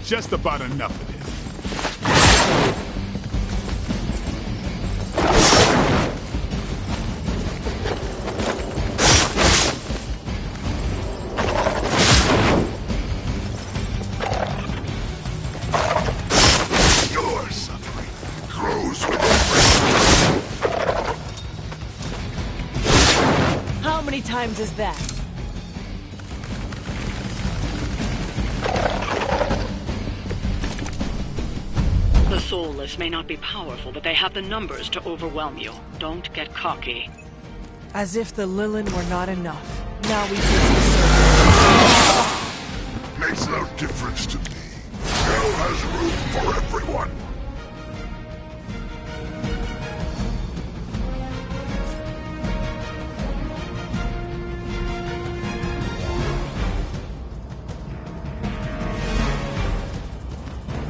just about enough of this. Your suffering grows with every... How many times is that? The Soulless may not be powerful, but they have the numbers to overwhelm you. Don't get cocky. As if the Lilin were not enough. Now we face the Surge. Makes no difference to me. Hell has room for everyone.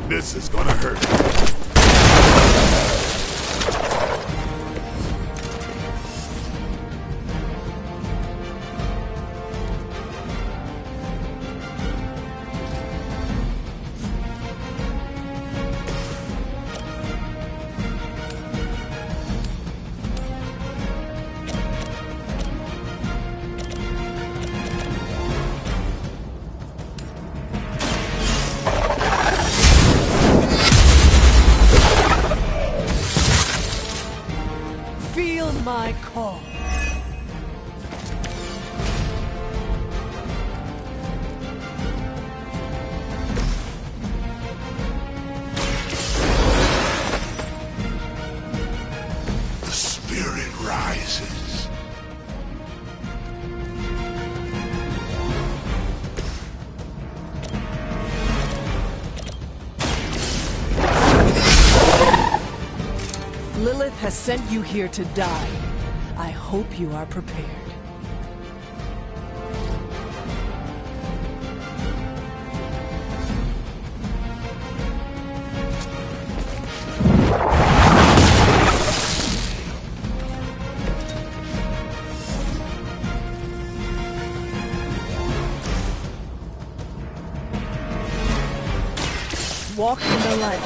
This is gonna hurt. Feel my call. The spirit rises. Lilith has sent you here to die. I hope you are prepared. Walk in the light.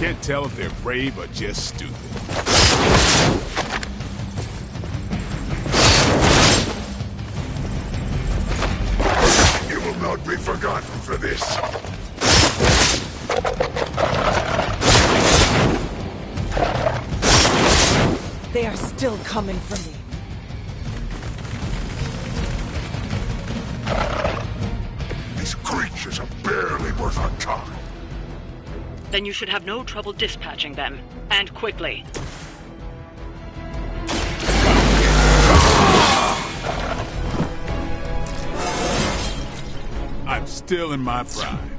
Can't tell if they're brave or just stupid. You will not be forgotten for this. They are still coming for me. These creatures are barely worth our time. Then you should have no trouble dispatching them. And quickly. I'm still in my prime.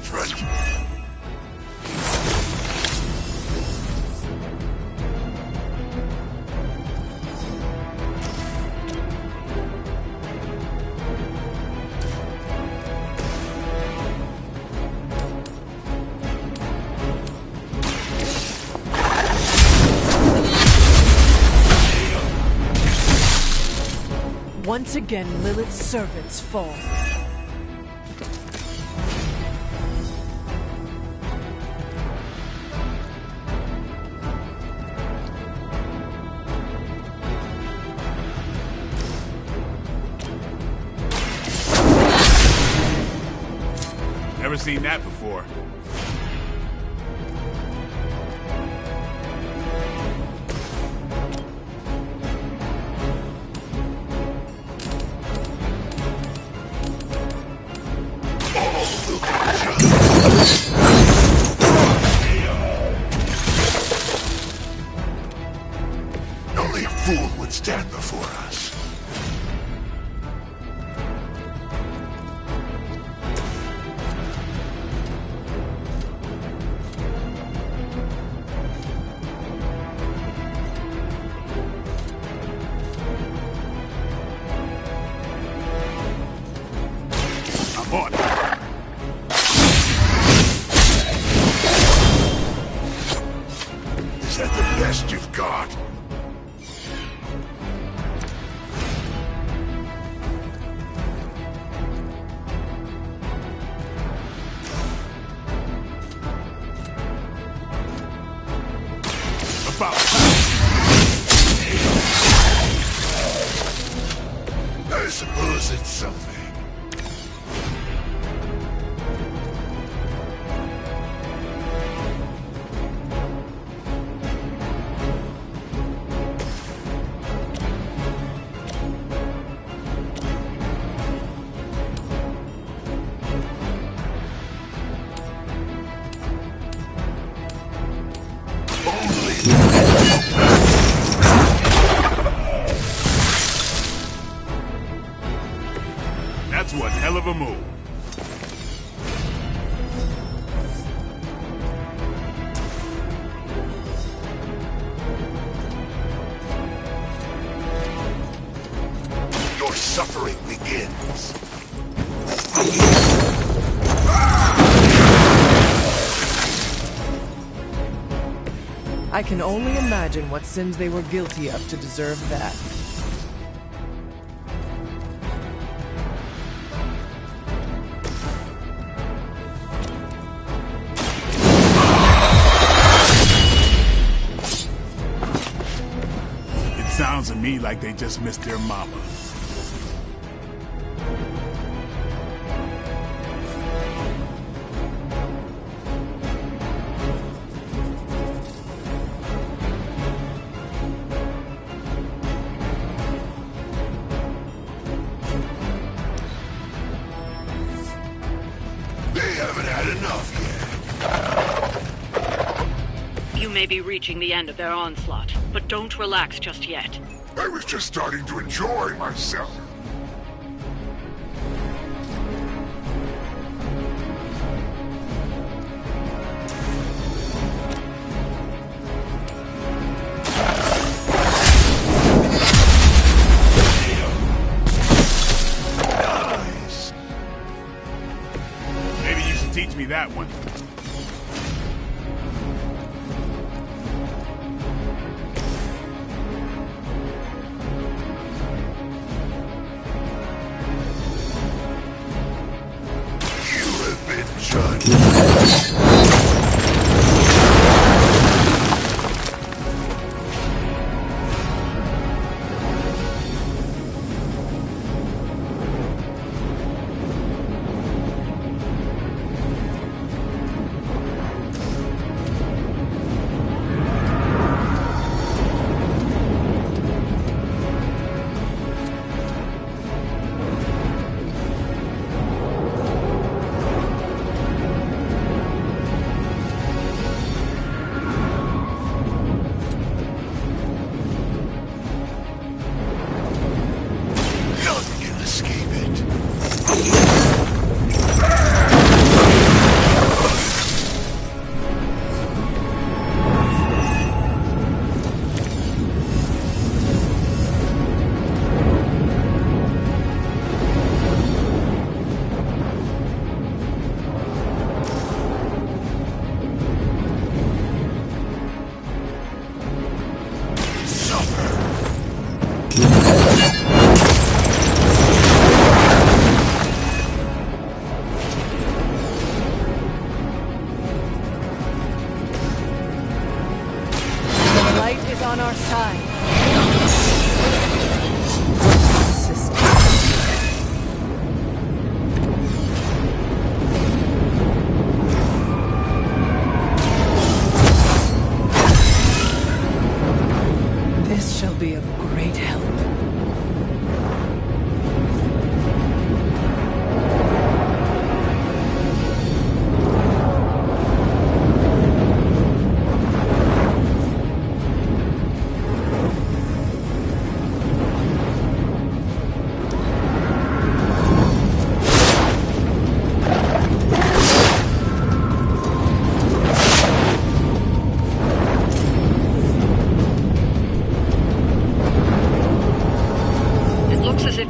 entrenchment. Once again, Lilith's servants fall. Never seen that before. Only a fool would stand before us. I'm on it. Is that the best you've got? About I suppose it's something. That's one hell of a move. Your suffering begins. I can only imagine what sins they were guilty of to deserve that. It sounds to me like they just missed their mama. They haven't had enough yet. You may be reaching the end of their onslaught, but don't relax just yet. I was just starting to enjoy myself. Nice. Maybe you should teach me that one. You have been judged. time. System. This shall be of great help.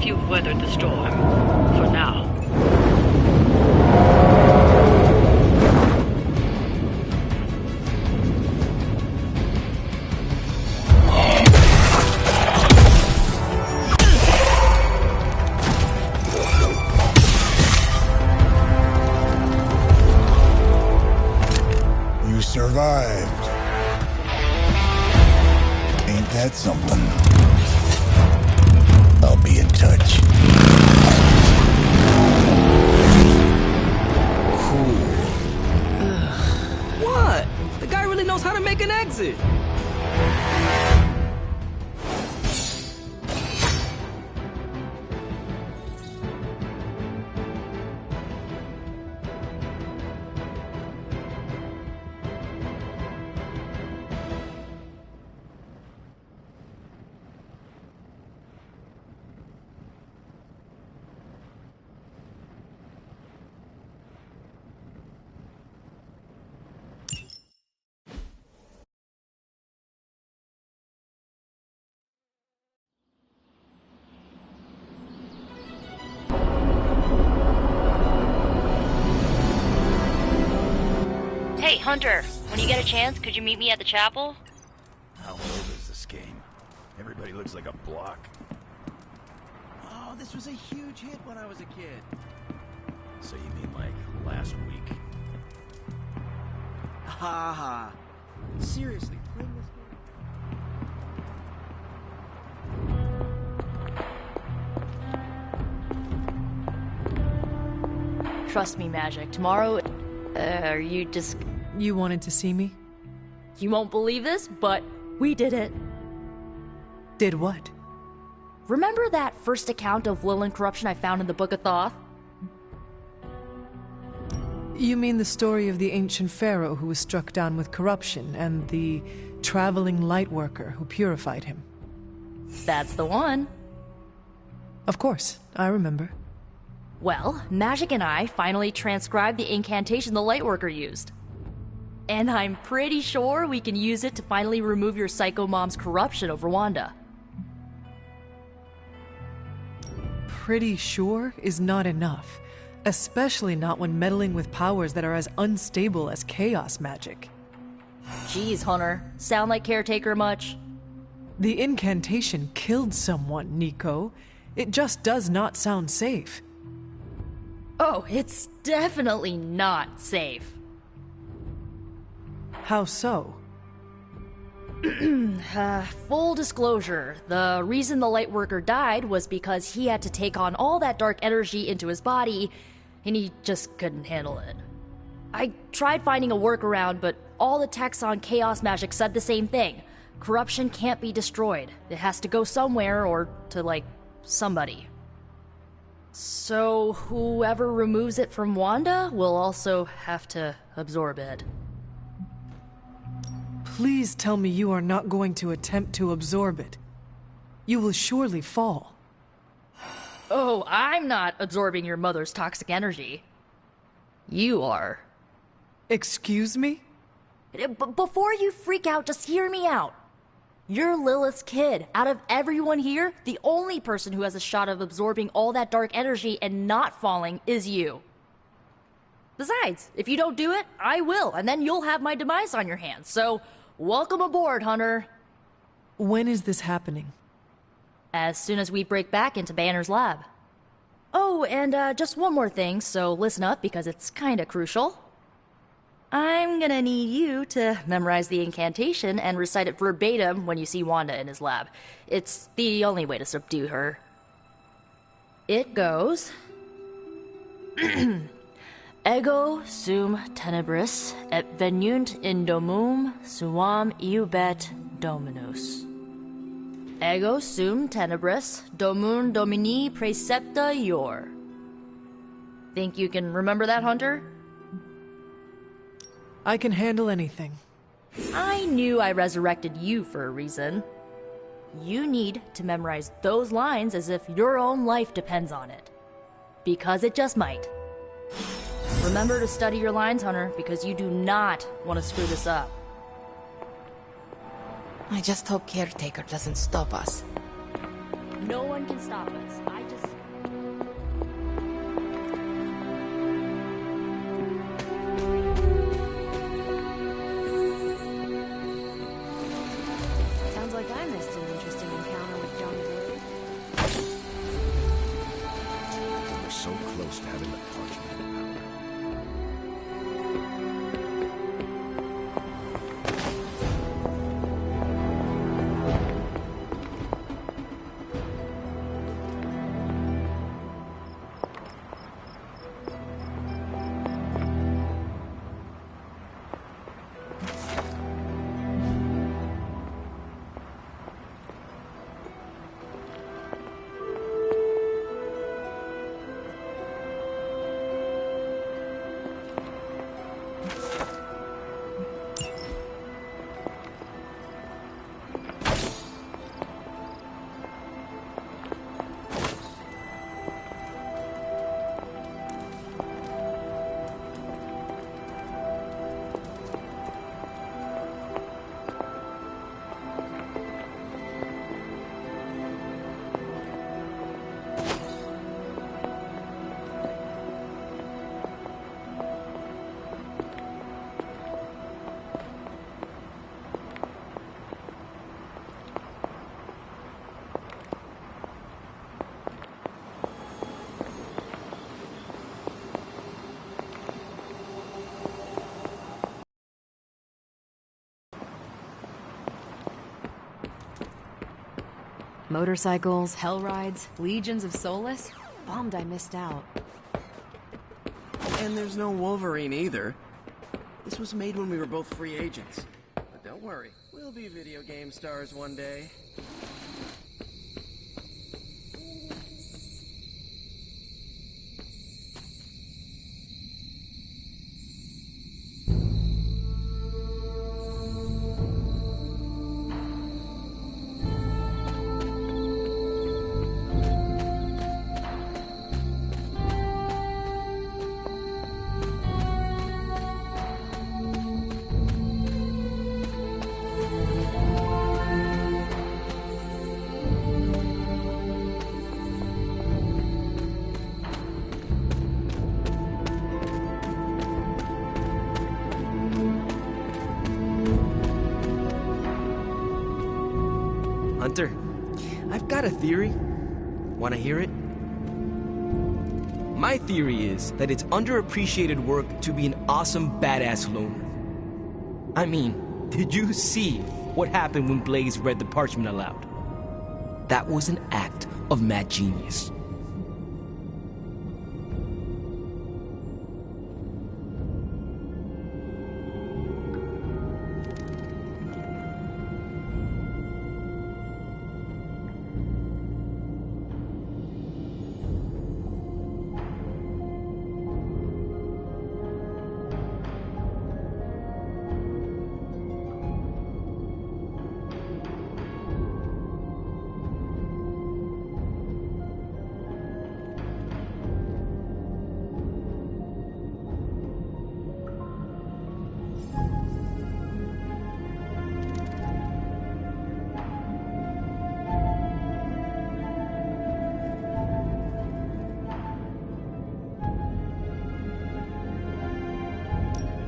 You've weathered the storm. For now. You survived. Ain't that something? I'll be in touch. Cool. What? The guy really knows how to make an exit. Hey, Hunter, when you get a chance, could you meet me at the chapel? How old is this game? Everybody looks like a block. Oh, this was a huge hit when I was a kid. So you mean like last week? Ha ha. Seriously, playing this game? Trust me, Magic. Tomorrow, you just... You wanted to see me? You won't believe this, but we did it. Did what? Remember that first account of Lilin corruption I found in the Book of Thoth? You mean the story of the ancient pharaoh who was struck down with corruption, and the traveling light worker who purified him? That's the one. Of course, I remember. Well, Magic and I finally transcribed the incantation the Lightworker used. And I'm pretty sure we can use it to finally remove your Psycho Mom's corruption over Wanda. Pretty sure is not enough, especially not when meddling with powers that are as unstable as chaos magic. Jeez, Hunter. Sound like Caretaker much? The incantation killed someone, Nico. It just does not sound safe. Oh, it's definitely not safe. How so? Full disclosure, the reason the Lightworker died was because he had to take on all that dark energy into his body, and he just couldn't handle it. I tried finding a workaround, but all the texts on Chaos Magic said the same thing. Corruption can't be destroyed. It has to go somewhere or to, like, somebody. So whoever removes it from Wanda will also have to absorb it. Please tell me you are not going to attempt to absorb it. You will surely fall. Oh, I'm not absorbing your mother's toxic energy. You are. Excuse me? Before you freak out, just hear me out. You're Lilith's kid. Out of everyone here, the only person who has a shot of absorbing all that dark energy and not falling is you. Besides, if you don't do it, I will, and then you'll have my demise on your hands. So, welcome aboard, Hunter. When is this happening? As soon as we break back into Banner's lab. Oh, and just one more thing, so listen up because it's kinda crucial. I'm gonna need you to memorize the incantation and recite it verbatim when you see Wanda in his lab. It's the only way to subdue her. It goes... Ego sum tenebris et venunt in domum suam iubet dominus. Ego sum tenebris domum domini precepta ior. Think you can remember that, Hunter? I can handle anything. I knew I resurrected you for a reason. You need to memorize those lines as if your own life depends on it. Because it just might. Remember to study your lines, Hunter, because you do not want to screw this up. I just hope Caretaker doesn't stop us. No one can stop us. Sounds like I missed an interesting encounter with John Blue. We're so close to having the parchment power. Motorcycles, hell rides, legions of Solus. Bummed I missed out. And there's no Wolverine either. This was made when we were both free agents. But don't worry, we'll be video game stars one day. Hunter, I've got a theory. Want to hear it? My theory is that it's underappreciated work to be an awesome badass loner. I mean, did you see what happened when Blaze read the parchment aloud? That was an act of mad genius.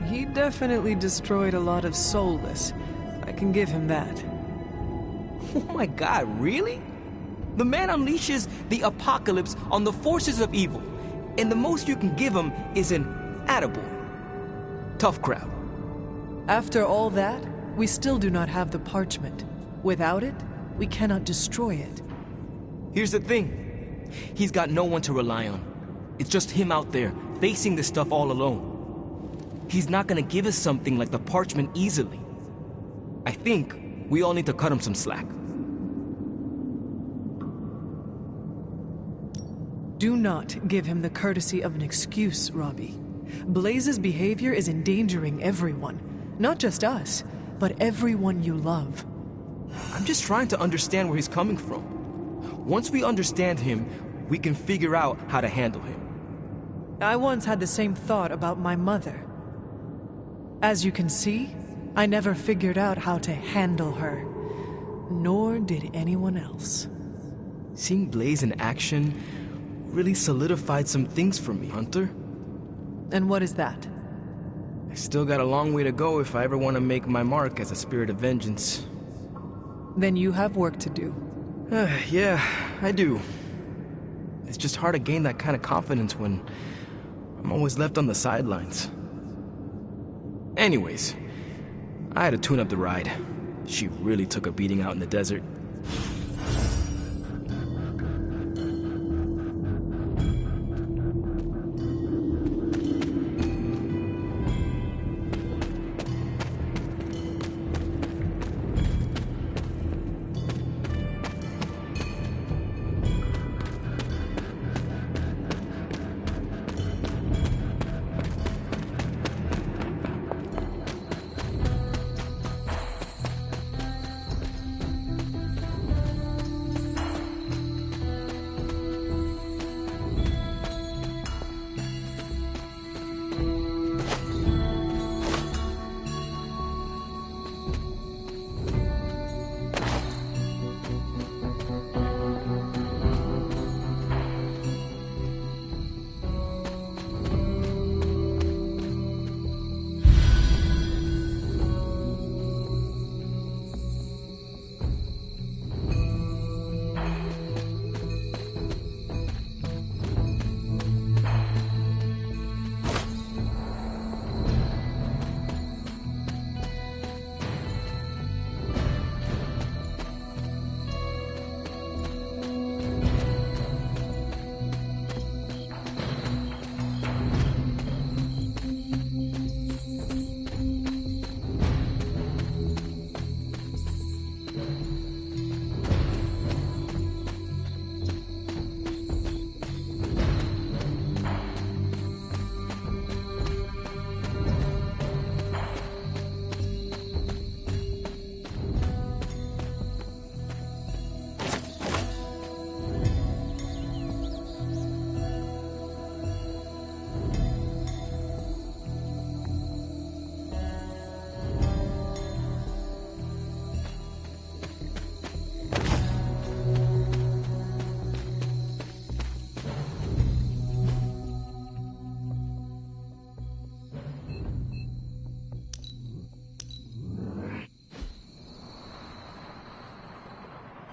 He definitely destroyed a lot of Solus. I can give him that. Oh my god, really? The man unleashes the apocalypse on the forces of evil, and the most you can give him is an attaboy. Tough crowd. After all that, we still do not have the parchment. Without it, we cannot destroy it. Here's the thing. He's got no one to rely on. It's just him out there, facing this stuff all alone. He's not gonna give us something like the parchment easily. I think we all need to cut him some slack. Do not give him the courtesy of an excuse, Robbie. Blaze's behavior is endangering everyone. Not just us, but everyone you love. I'm just trying to understand where he's coming from. Once we understand him, we can figure out how to handle him. I once had the same thought about my mother. As you can see, I never figured out how to handle her. Nor did anyone else. Seeing Blaze in action really solidified some things for me, Hunter. And what is that? I still got a long way to go if I ever want to make my mark as a spirit of vengeance. Then you have work to do. Yeah, I do. It's just hard to gain that kind of confidence when I'm always left on the sidelines. Anyways, I had to tune up the ride. She really took a beating out in the desert.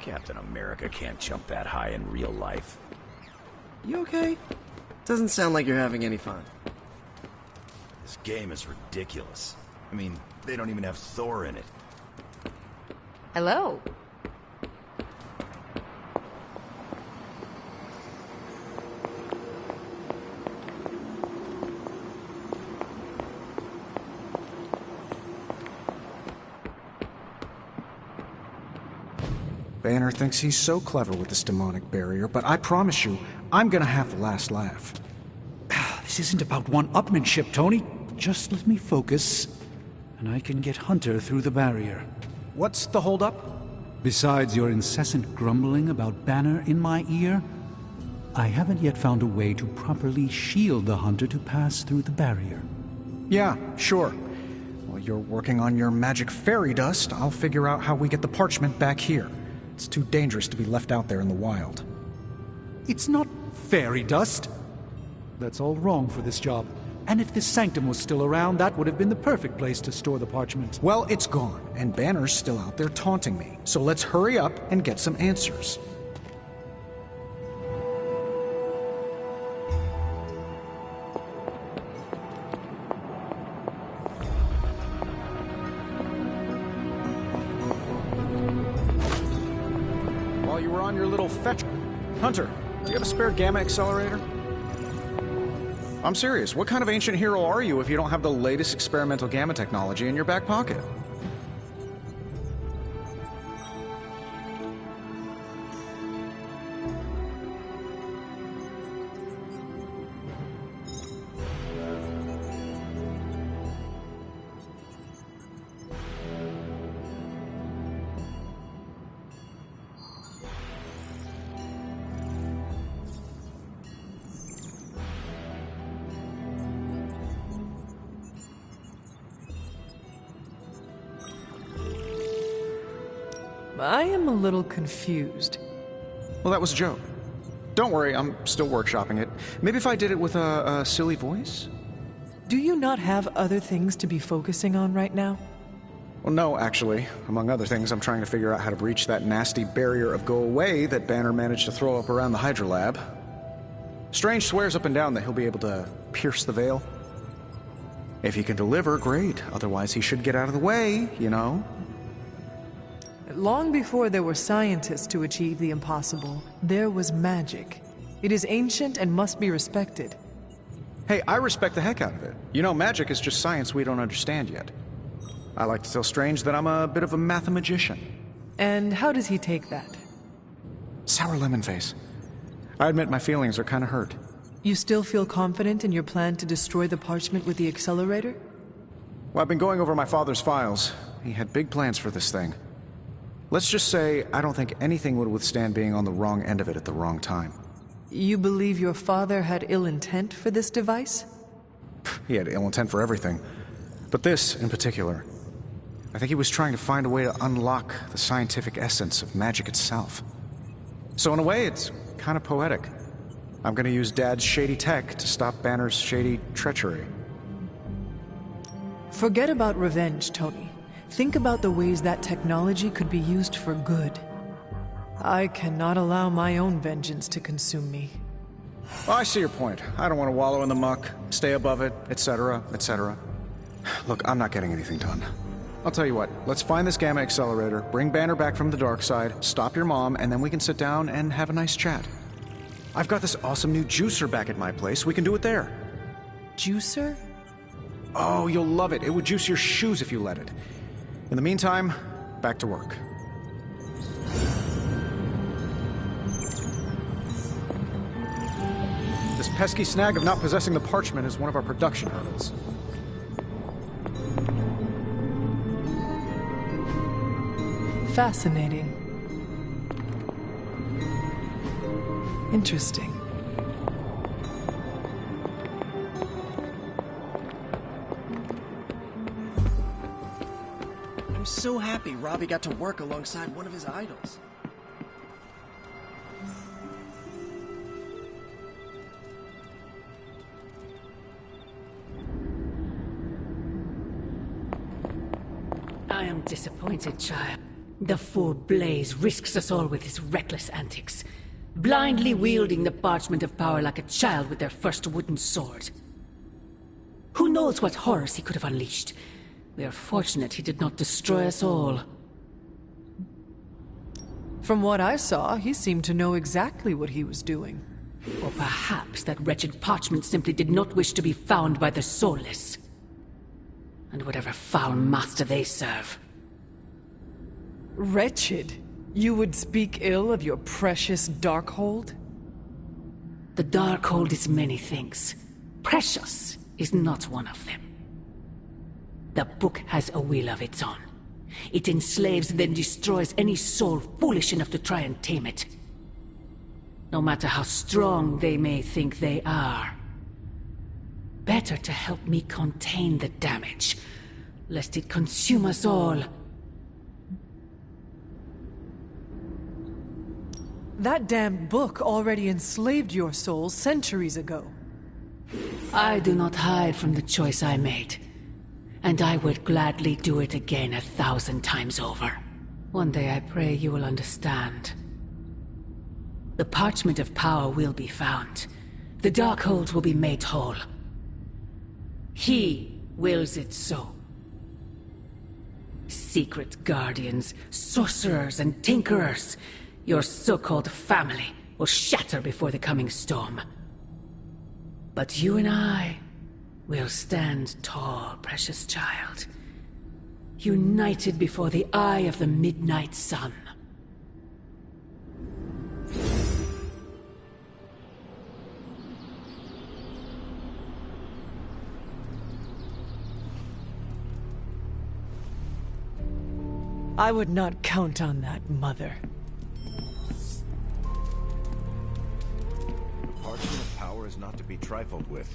Captain America can't jump that high in real life. You okay? Doesn't sound like you're having any fun. This game is ridiculous. I mean, they don't even have Thor in it. Hello. Banner thinks he's so clever with this demonic barrier, but I promise you, I'm gonna have the last laugh. This isn't about one-upmanship, Tony. Just let me focus, and I can get Hunter through the barrier. What's the holdup? Besides your incessant grumbling about Banner in my ear, I haven't yet found a way to properly shield the Hunter to pass through the barrier. Yeah, sure. While you're working on your magic fairy dust, I'll figure out how we get the parchment back here. It's too dangerous to be left out there in the wild. It's not fairy dust. That's all wrong for this job. And if this sanctum was still around, that would have been the perfect place to store the parchment. Well, it's gone, and Banner's still out there taunting me. So let's hurry up and get some answers. you were on your little fetch. Hunter, do you have a spare gamma accelerator? I'm serious. What kind of ancient hero are you if you don't have the latest experimental gamma technology in your back pocket? I am a little confused. Well, that was a joke. Don't worry, I'm still workshopping it. Maybe if I did it with a silly voice? Do you not have other things to be focusing on right now? Well, no, actually. Among other things, I'm trying to figure out how to breach that nasty barrier of go away that Banner managed to throw up around the Hydra lab. Strange swears up and down that he'll be able to pierce the veil. If he can deliver, great. Otherwise, he should get out of the way, you know? Long before there were scientists to achieve the impossible, there was magic. It is ancient and must be respected. Hey, I respect the heck out of it. You know, magic is just science we don't understand yet. I like to tell Strange that I'm a bit of a mathemagician. And how does he take that? Sour lemon face. I admit my feelings are kind of hurt. You still feel confident in your plan to destroy the parchment with the accelerator? Well, I've been going over my father's files. He had big plans for this thing. Let's just say I don't think anything would withstand being on the wrong end of it at the wrong time. You believe your father had ill intent for this device? He had ill intent for everything. But this, in particular. I think he was trying to find a way to unlock the scientific essence of magic itself. So in a way, it's kind of poetic. I'm gonna use Dad's shady tech to stop Banner's shady treachery. Forget about revenge, Tony. Think about the ways that technology could be used for good. I cannot allow my own vengeance to consume me. Well, I see your point. I don't want to wallow in the muck, stay above it, etc., etc. Look, I'm not getting anything done. I'll tell you what, let's find this gamma accelerator, bring Banner back from the dark side, stop your mom, and then we can sit down and have a nice chat. I've got this awesome new juicer back at my place. We can do it there. Juicer? Oh, you'll love it. It would juice your shoes if you let it. In the meantime, back to work. This pesky snag of not possessing the parchment is one of our production hurdles. Fascinating. Interesting. I'm so happy Robbie got to work alongside one of his idols. I am disappointed, child. The fool Blaze risks us all with his reckless antics, blindly wielding the parchment of power like a child with their first wooden sword. Who knows what horrors he could have unleashed? We are fortunate he did not destroy us all. From what I saw, he seemed to know exactly what he was doing. Or perhaps that wretched parchment simply did not wish to be found by the soulless. And whatever foul master they serve. Wretched? You would speak ill of your precious Darkhold? The Darkhold is many things. Precious is not one of them. The book has a will of its own. It enslaves, then destroys any soul foolish enough to try and tame it. No matter how strong they may think they are. Better to help me contain the damage, lest it consume us all. That damned book already enslaved your soul centuries ago. I do not hide from the choice I made. And I would gladly do it again 1,000 times over. One day I pray you will understand. The parchment of power will be found. The Darkhold will be made whole. He wills it so. Secret guardians, sorcerers, and tinkerers. Your so-called family will shatter before the coming storm. But you and I will stand tall, precious child. United before the eye of the midnight sun. I would not count on that, Mother. Parchment of power is not to be trifled with.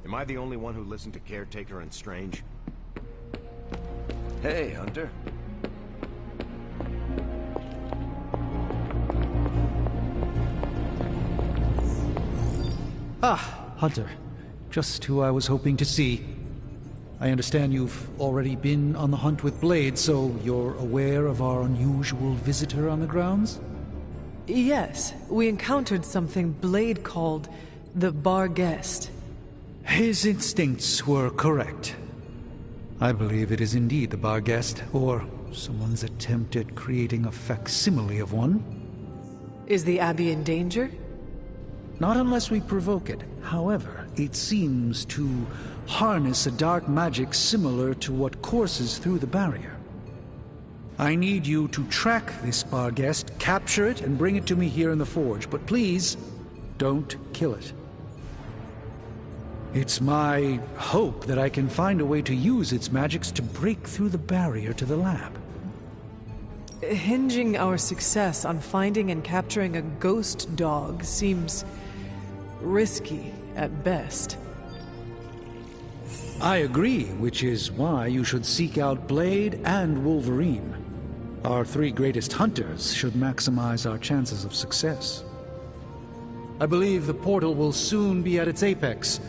Am I the only one who listened to Caretaker and Strange? Hey, Hunter. Ah, Hunter. Just who I was hoping to see. I understand you've already been on the hunt with Blade, so you're aware of our unusual visitor on the grounds? Yes, we encountered something Blade called the Barghest. His instincts were correct. I believe it is indeed the Barghest, or someone's attempt at creating a facsimile of one. Is the Abbey in danger? Not unless we provoke it. However, it seems to harness a dark magic similar to what courses through the barrier. I need you to track this Barghest, capture it, and bring it to me here in the forge. But please, don't kill it. It's my hope that I can find a way to use its magics to break through the barrier to the lab. Hinging our success on finding and capturing a ghost dog seems risky at best. I agree, which is why you should seek out Blade and Wolverine. Our three greatest hunters should maximize our chances of success. I believe the portal will soon be at its apex.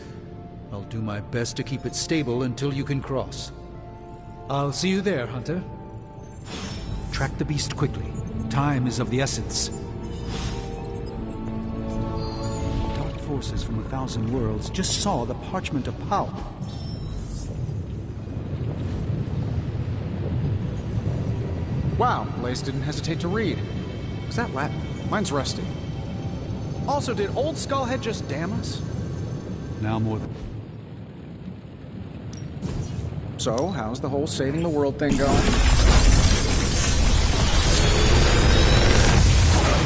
I'll do my best to keep it stable until you can cross. I'll see you there, Hunter. Track the beast quickly. Time is of the essence. Dark forces from 1,000 worlds just saw the Parchment of Power. Wow, Blaze didn't hesitate to read. Is that Latin? Mine's rusty. Also, did old Skullhead just damn us? Now more than... So, how's the whole saving the world thing going?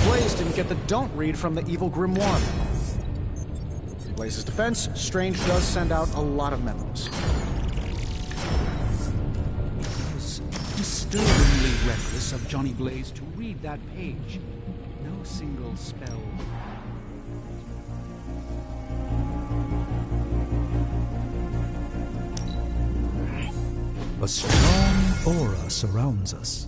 Blaze didn't get the don't read from the evil Grimoire. In Blaze's defense, Strange does send out a lot of memos. Disturbingly reckless of Johnny Blaze to read that page. No single spell. A strong aura surrounds us.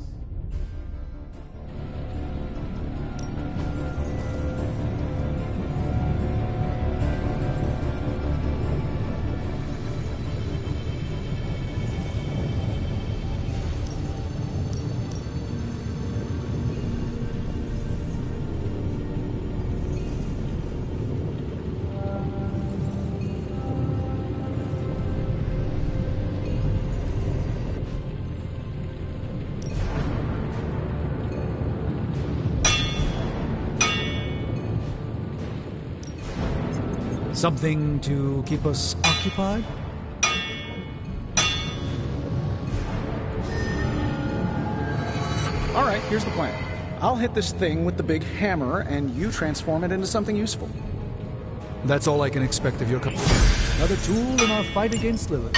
Something to keep us occupied? All right, here's the plan. I'll hit this thing with the big hammer, and you transform it into something useful. That's all I can expect of your company. Another tool in our fight against Lilith.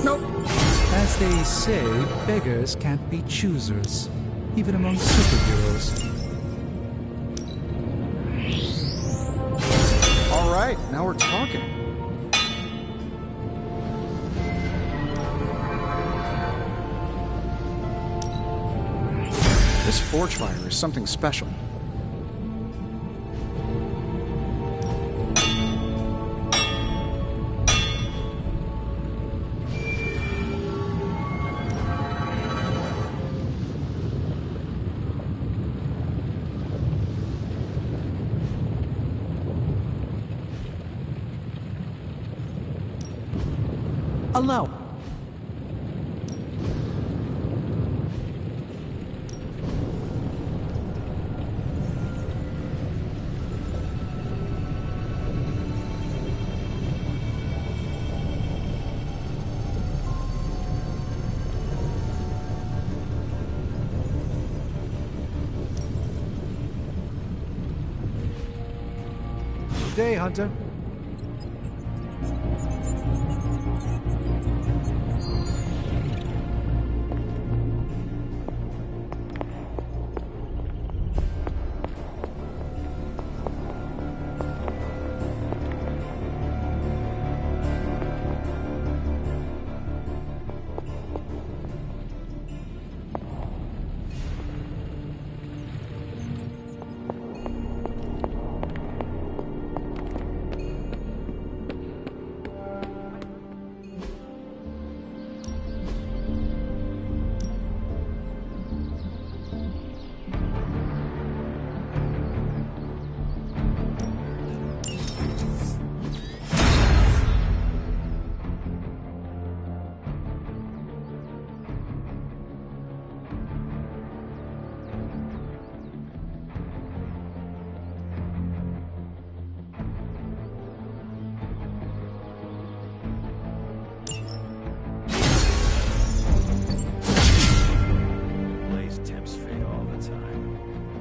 Nope. As they say, beggars can't be choosers, even among superheroes. All right, now we're talking. This forge fire is something special. Allow. day, Hunter.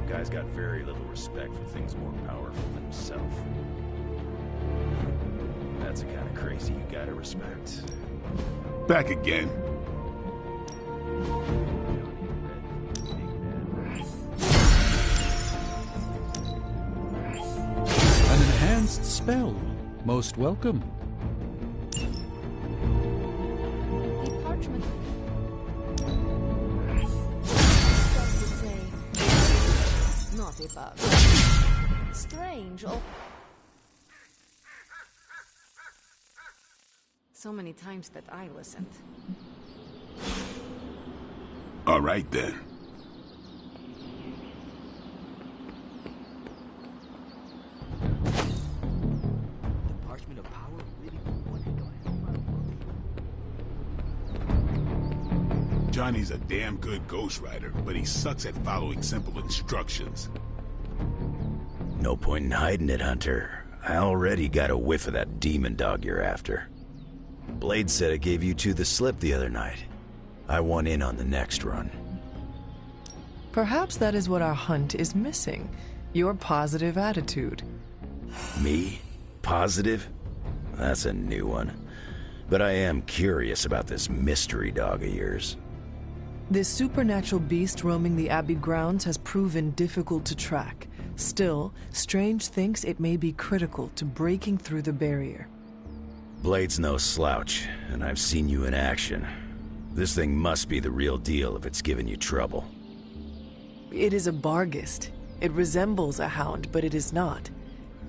Guy's got very little respect for things more powerful than himself. That's the kind of crazy you gotta respect. Back again. An enhanced spell. Most welcome. A parchment. Not a bug. Strange. Oh. So many times that I listened. All right, then. The Parchment of Power really Johnny's a damn good ghostwriter, but he sucks at following simple instructions. No point in hiding it, Hunter. I already got a whiff of that demon dog you're after. Blade said it gave you two the slip the other night. I want in on the next run. Perhaps that is what our hunt is missing. Your positive attitude. Me? Positive? That's a new one. But I am curious about this mystery dog of yours. This supernatural beast roaming the Abbey grounds has proven difficult to track. Still, Strange thinks it may be critical to breaking through the barrier. Blade's no slouch, and I've seen you in action. This thing must be the real deal if it's giving you trouble. It is a Barghest. It resembles a hound, but it is not.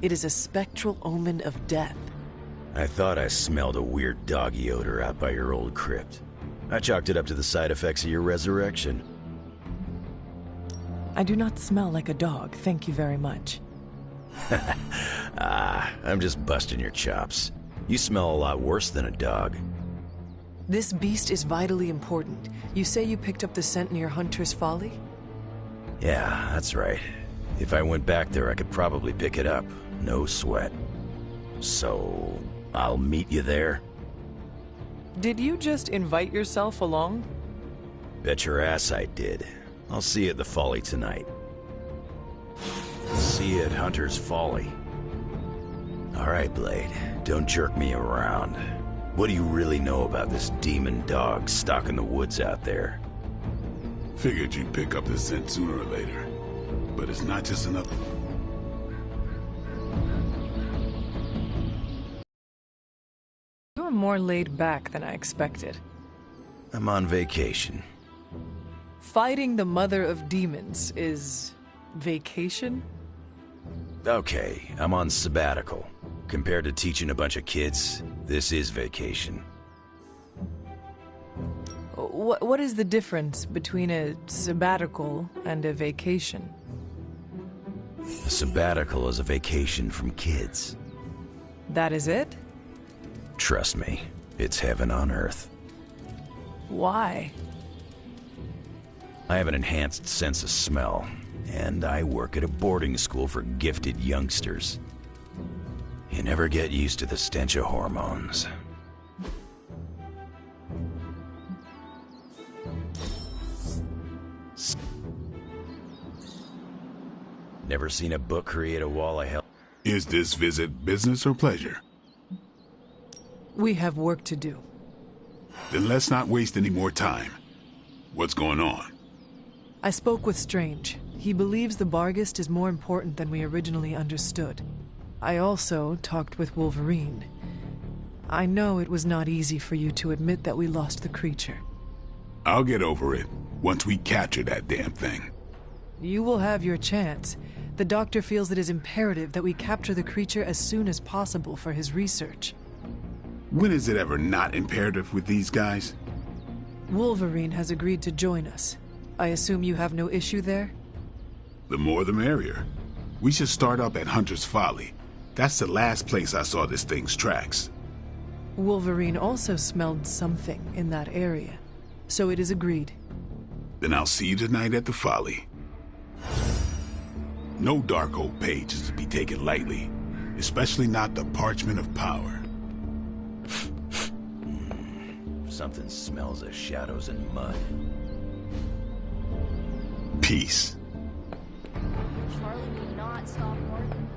It is a spectral omen of death. I thought I smelled a weird doggy odor out by your old crypt. I chalked it up to the side effects of your resurrection. I do not smell like a dog, thank you very much. I'm just busting your chops. You smell a lot worse than a dog. This beast is vitally important. You say you picked up the scent near Hunter's Folly? Yeah, that's right. If I went back there, I could probably pick it up. No sweat. So, I'll meet you there? Did you just invite yourself along? Bet your ass I did. I'll see you at the Folly tonight. See you at Hunter's Folly. All right, Blade. Don't jerk me around. What do you really know about this demon dog stuck in the woods out there? Figured you'd pick up the scent sooner or later. But it's not just another... You're more laid back than I expected. I'm on vacation. Fighting the mother of demons is... vacation? Okay, I'm on sabbatical. Compared to teaching a bunch of kids, this is vacation. What is the difference between a sabbatical and a vacation? A sabbatical is a vacation from kids. That is it? Trust me, it's heaven on earth. Why? I have an enhanced sense of smell, and I work at a boarding school for gifted youngsters. You never get used to the stench of hormones. Never seen a book create a wall of hell? Is this visit business or pleasure? We have work to do. Then let's not waste any more time. What's going on? I spoke with Strange. He believes the Barghest is more important than we originally understood. I also talked with Wolverine. I know it was not easy for you to admit that we lost the creature. I'll get over it once we capture that damn thing. You will have your chance. The doctor feels it is imperative that we capture the creature as soon as possible for his research. When is it ever not imperative with these guys? Wolverine has agreed to join us. I assume you have no issue there? The more the merrier. We should start up at Hunter's Folly. That's the last place I saw this thing's tracks. Wolverine also smelled something in that area, so it is agreed. Then I'll see you tonight at the Folly. No Darkhold page is to be taken lightly, especially not the Parchment of Power. Something smells of shadows and mud. Peace. Charlie would not stop working.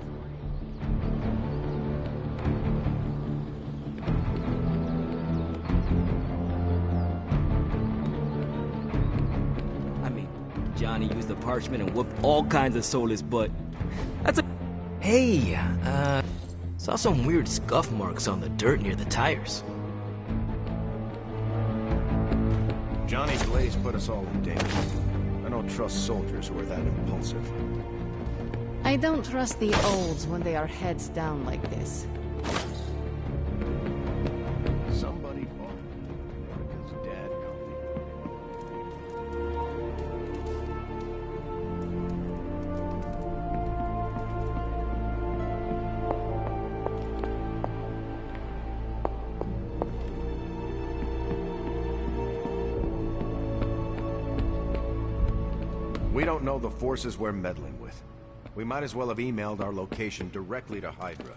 I mean, Johnny used the parchment and whooped all kinds of soulless butt. That's a... Hey, saw some weird scuff marks on the dirt near the tires. Johnny Blaze put us all in danger. I don't trust soldiers who are that impulsive. I don't trust the olds when they are heads down like this. Somebody bought America's dad We don't know the forces we're meddling with. We might as well have emailed our location directly to Hydra.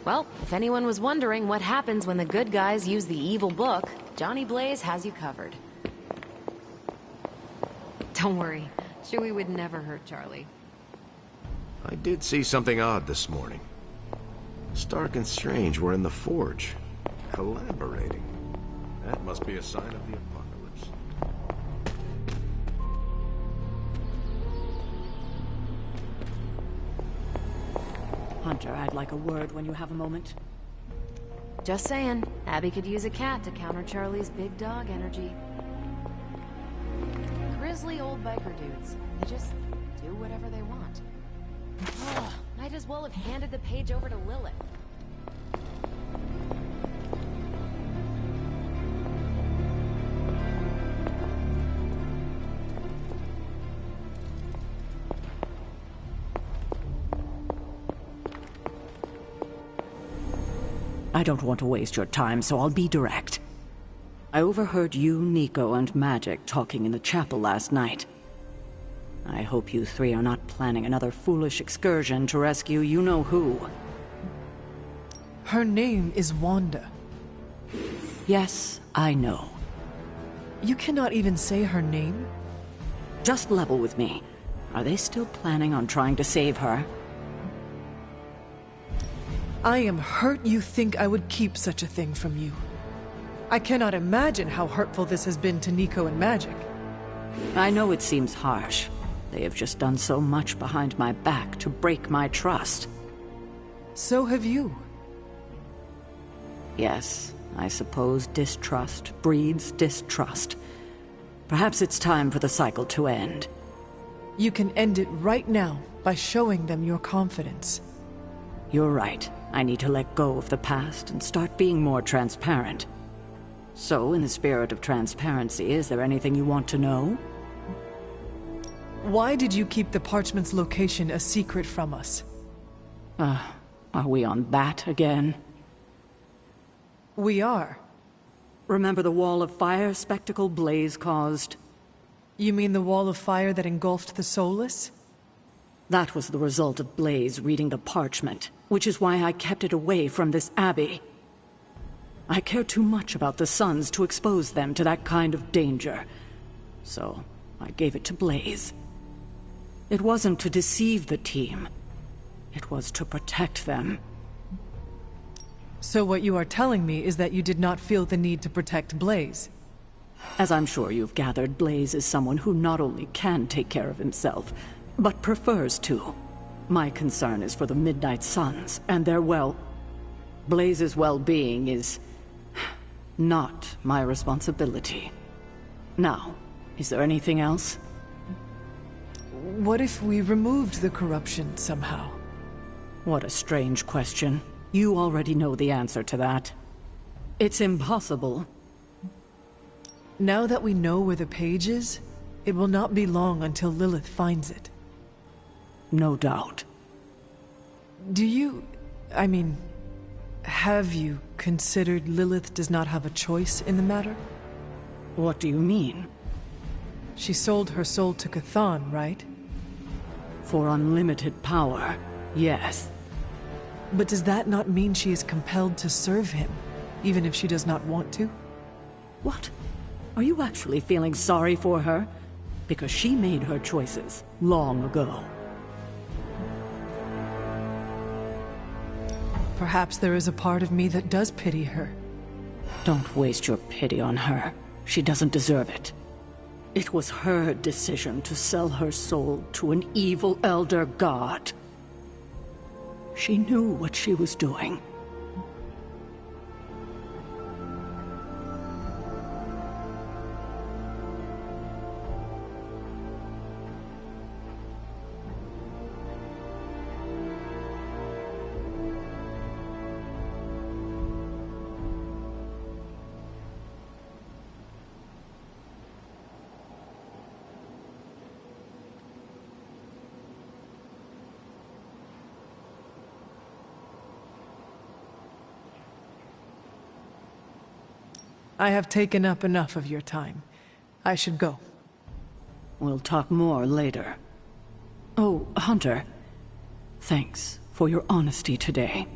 Well, if anyone was wondering what happens when the good guys use the evil book, Johnny Blaze has you covered. Don't worry, Chewie would never hurt Charlie. I did see something odd this morning. Stark and Strange were in the forge, collaborating. That must be a sign of the apocalypse. Hunter, I'd like a word when you have a moment. Just saying, Abby could use a cat to counter Charlie's big dog energy. Grizzly old biker dudes. They just do whatever they want. Ugh, might as well have handed the page over to Lilith. I don't want to waste your time, so I'll be direct. I overheard you, Nico, and Magic talking in the chapel last night. I hope you three are not planning another foolish excursion to rescue you-know-who. Her name is Wanda. Yes, I know. You cannot even say her name? Just level with me. Are they still planning on trying to save her? I am hurt you think I would keep such a thing from you. I cannot imagine how hurtful this has been to Nico and Magic. I know it seems harsh. They have just done so much behind my back to break my trust. So have you. Yes, I suppose distrust breeds distrust. Perhaps it's time for the cycle to end. You can end it right now by showing them your confidence. You're right. I need to let go of the past and start being more transparent. So, in the spirit of transparency, is there anything you want to know? Why did you keep the Parchment's location a secret from us? Are we on that again? We are. Remember the wall of fire spectacle Blaze caused? You mean the wall of fire that engulfed the Soulless? That was the result of Blaze reading the parchment, which is why I kept it away from this abbey. I care too much about the Sons to expose them to that kind of danger. So, I gave it to Blaze. It wasn't to deceive the team. It was to protect them. So what you are telling me is that you did not feel the need to protect Blaze? As I'm sure you've gathered, Blaze is someone who not only can take care of himself, but prefers to. My concern is for the Midnight Suns, and their Blaze's well-being is not my responsibility. Now, is there anything else? What if we removed the corruption somehow? What a strange question. You already know the answer to that. It's impossible. Now that we know where the page is, it will not be long until Lilith finds it. No doubt. Have you considered Lilith does not have a choice in the matter? What do you mean? She sold her soul to Cthon, right? For unlimited power, yes. But does that not mean she is compelled to serve him, even if she does not want to? What? Are you actually feeling sorry for her? Because she made her choices long ago. Perhaps there is a part of me that does pity her. Don't waste your pity on her. She doesn't deserve it. It was her decision to sell her soul to an evil elder god. She knew what she was doing. I have taken up enough of your time. I should go. We'll talk more later. Oh, Hunter. Thanks for your honesty today.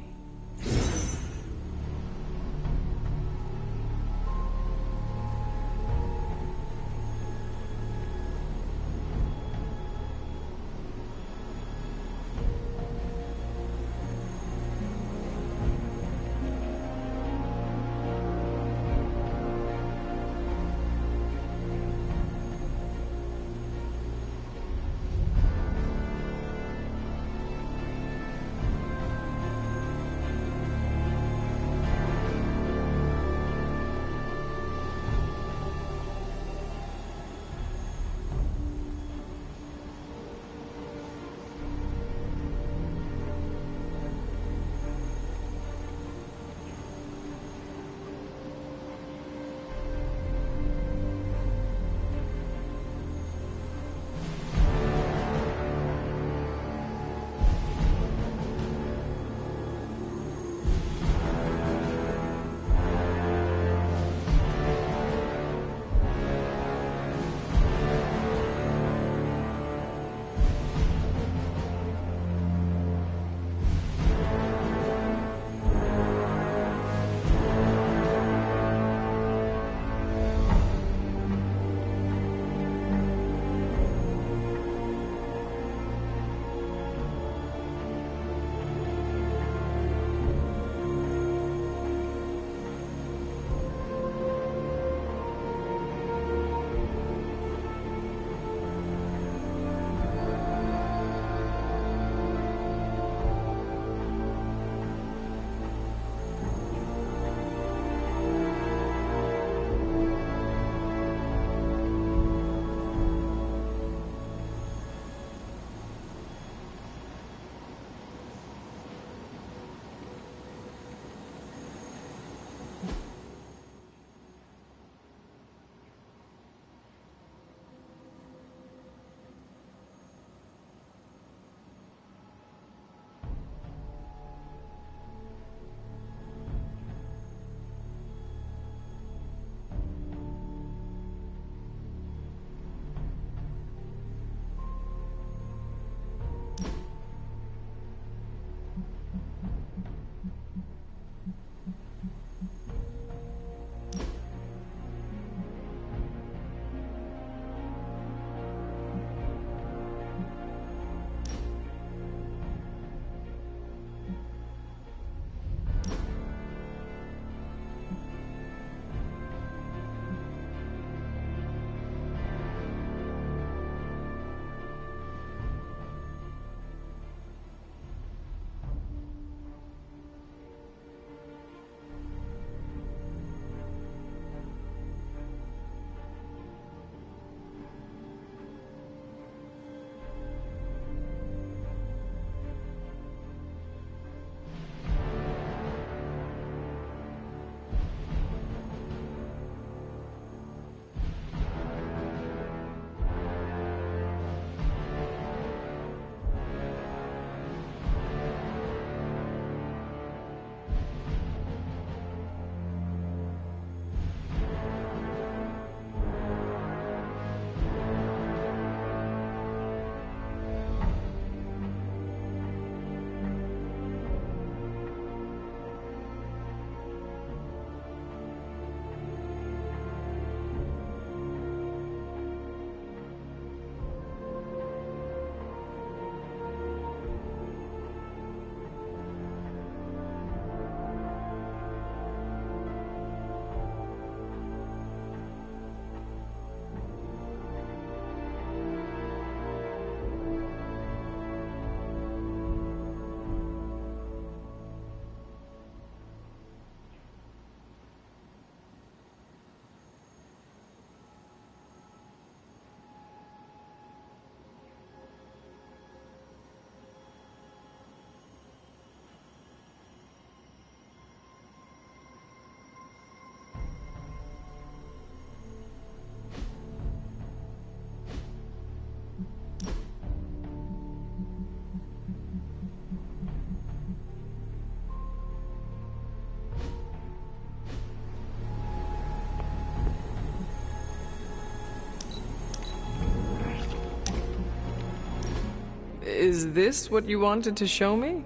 Is this what you wanted to show me?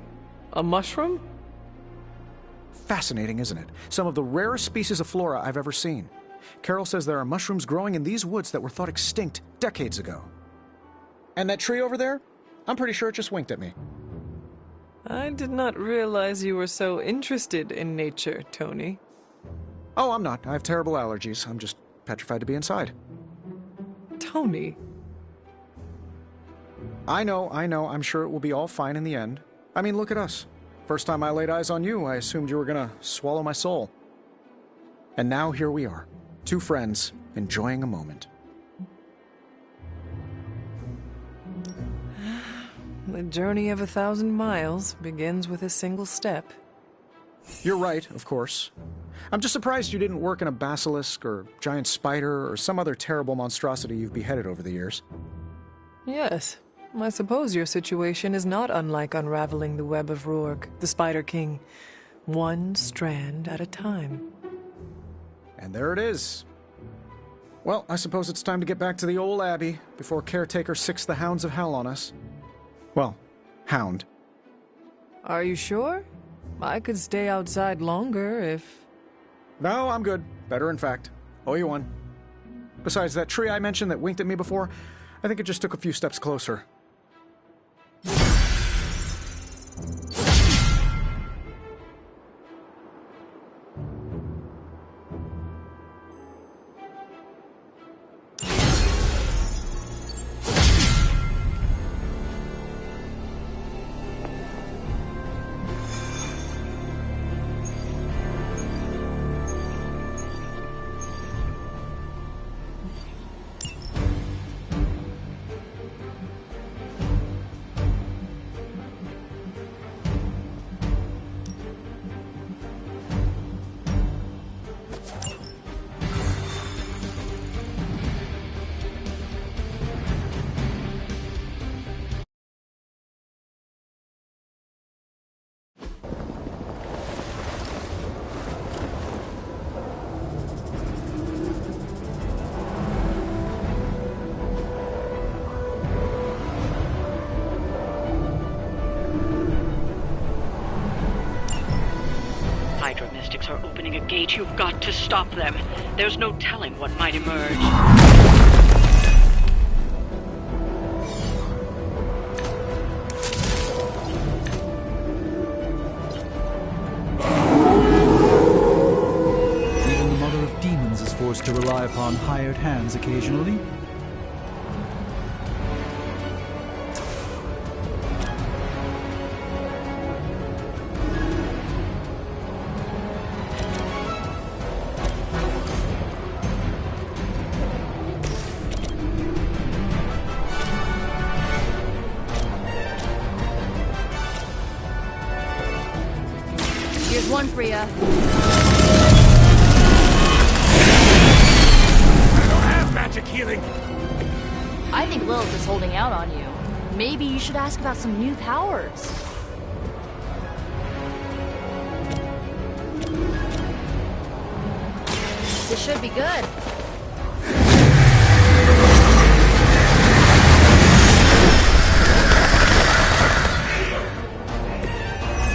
A mushroom? Fascinating, isn't it? Some of the rarest species of flora I've ever seen. Carol says there are mushrooms growing in these woods that were thought extinct decades ago. And that tree over there? I'm pretty sure it just winked at me. I did not realize you were so interested in nature, Tony. Oh, I'm not. I have terrible allergies. I'm just petrified to be inside. Tony. I know. I'm sure it will be all fine in the end. I mean, look at us. First time I laid eyes on you, I assumed you were gonna swallow my soul. And now here we are. Two friends, enjoying a moment. The journey of 1,000 miles begins with a single step. You're right, of course. I'm just surprised you didn't work in a basilisk or giant spider or some other terrible monstrosity you've beheaded over the years. Yes. I suppose your situation is not unlike unraveling the web of Rourke, the Spider King, one strand at a time. And there it is. Well, I suppose it's time to get back to the old Abbey before Caretaker sicks the hounds of hell on us. Well, hound. Are you sure? I could stay outside longer if... No, I'm good. Better, in fact. Owe you one. Besides, that tree I mentioned that winked at me before, I think it just took a few steps closer. Hydra Mystics are opening a gate. You've got to stop them. There's no telling what might emerge. Even the Mother of Demons is forced to rely upon hired hands occasionally. Here's one for ya. I don't have magic healing. I think Lilith is holding out on you. Maybe you should ask about some new powers. This should be good.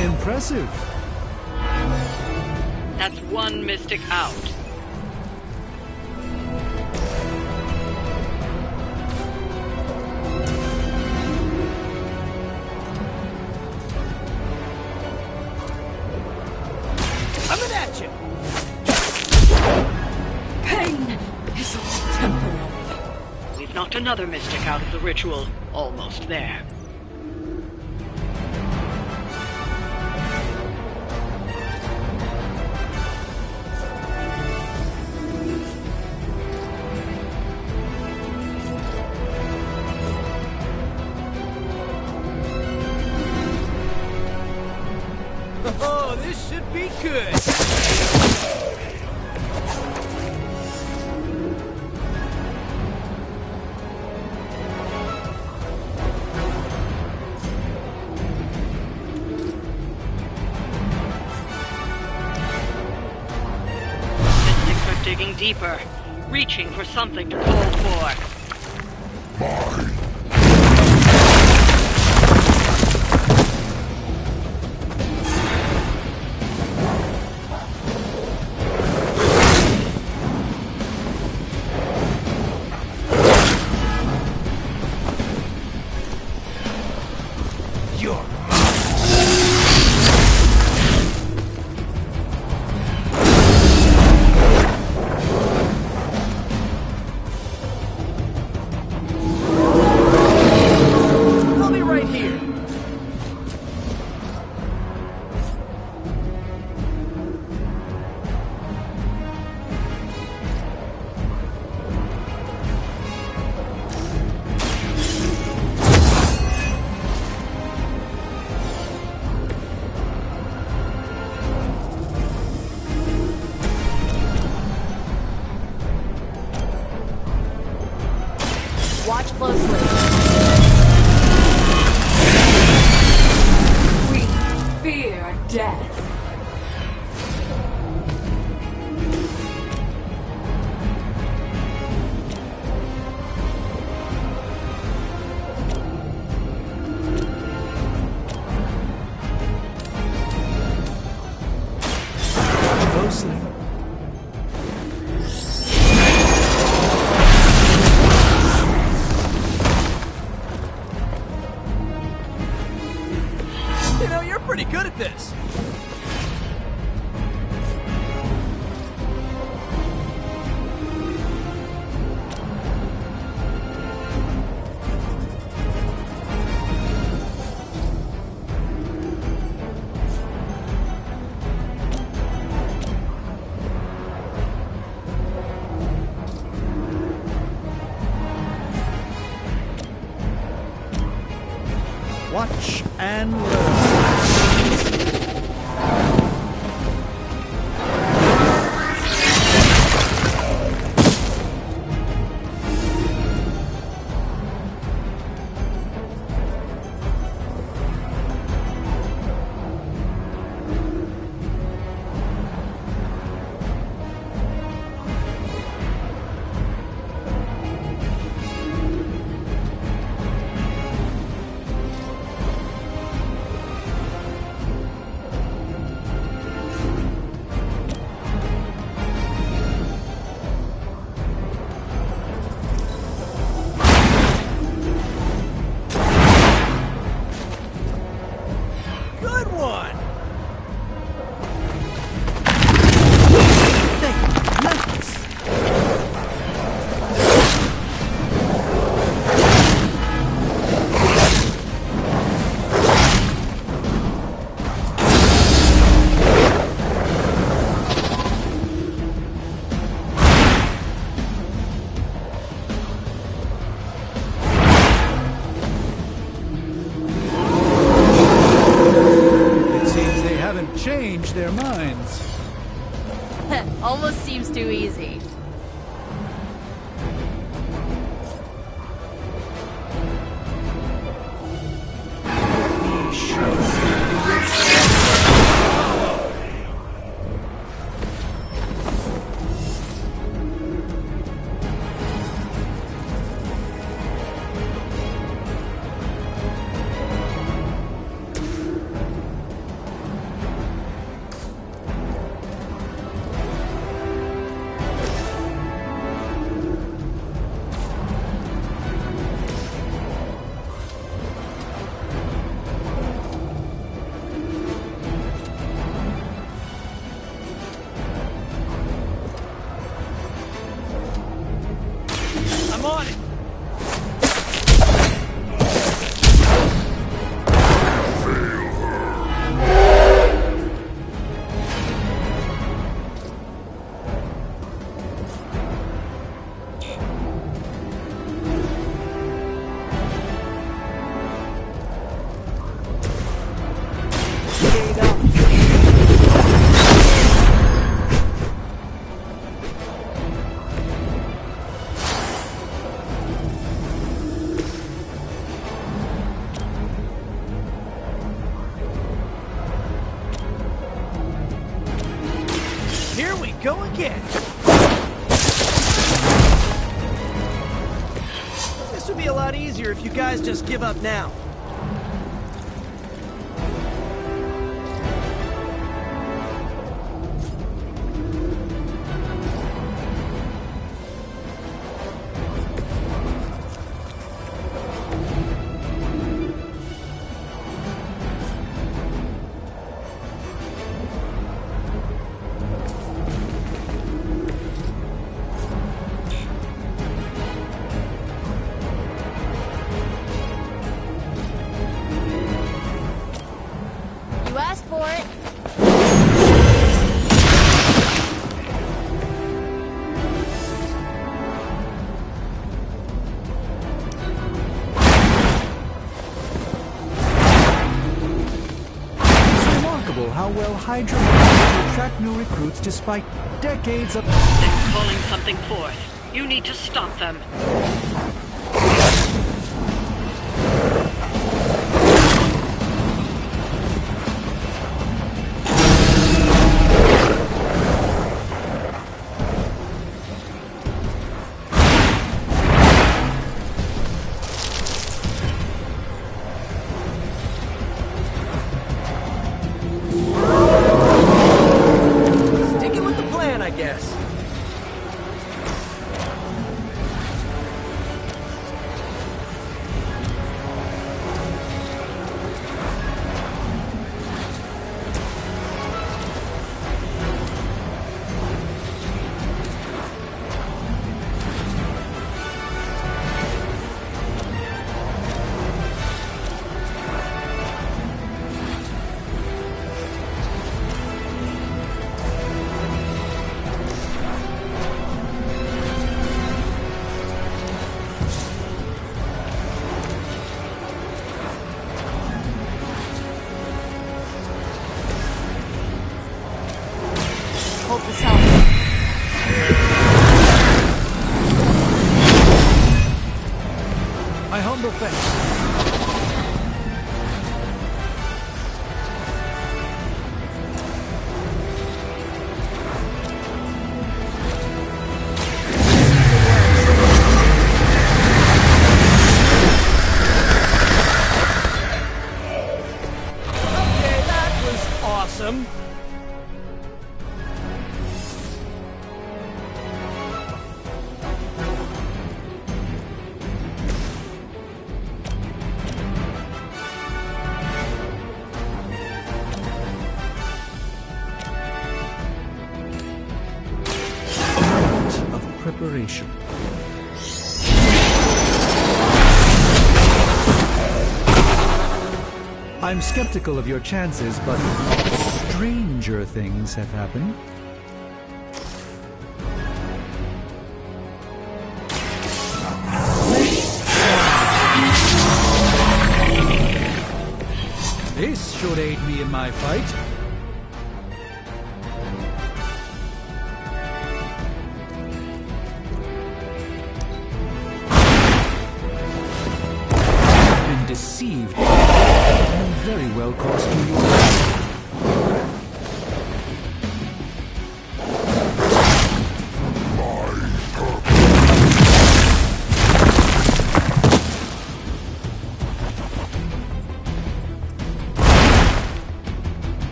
Impressive. That's one mystic out. Coming at you! Pain is temporal. We've knocked another mystic out of the ritual. Almost there. Oh, this should be good! Mystics are digging deeper, reaching for something to call for. Mine. change their minds. Almost seems too easy. I'm on it! Here we go again! This would be a lot easier if you guys just give up now. You asked for it. It's remarkable how well Hydra manages to attract new recruits despite decades of... They're calling something forth. You need to stop them. Sticking with the plan, I guess. Hope this helps. My humble thanks. Okay, that was awesome. Of preparation. I'm skeptical of your chances, but stranger things have happened. This should aid me in my fight. very well cost you your life.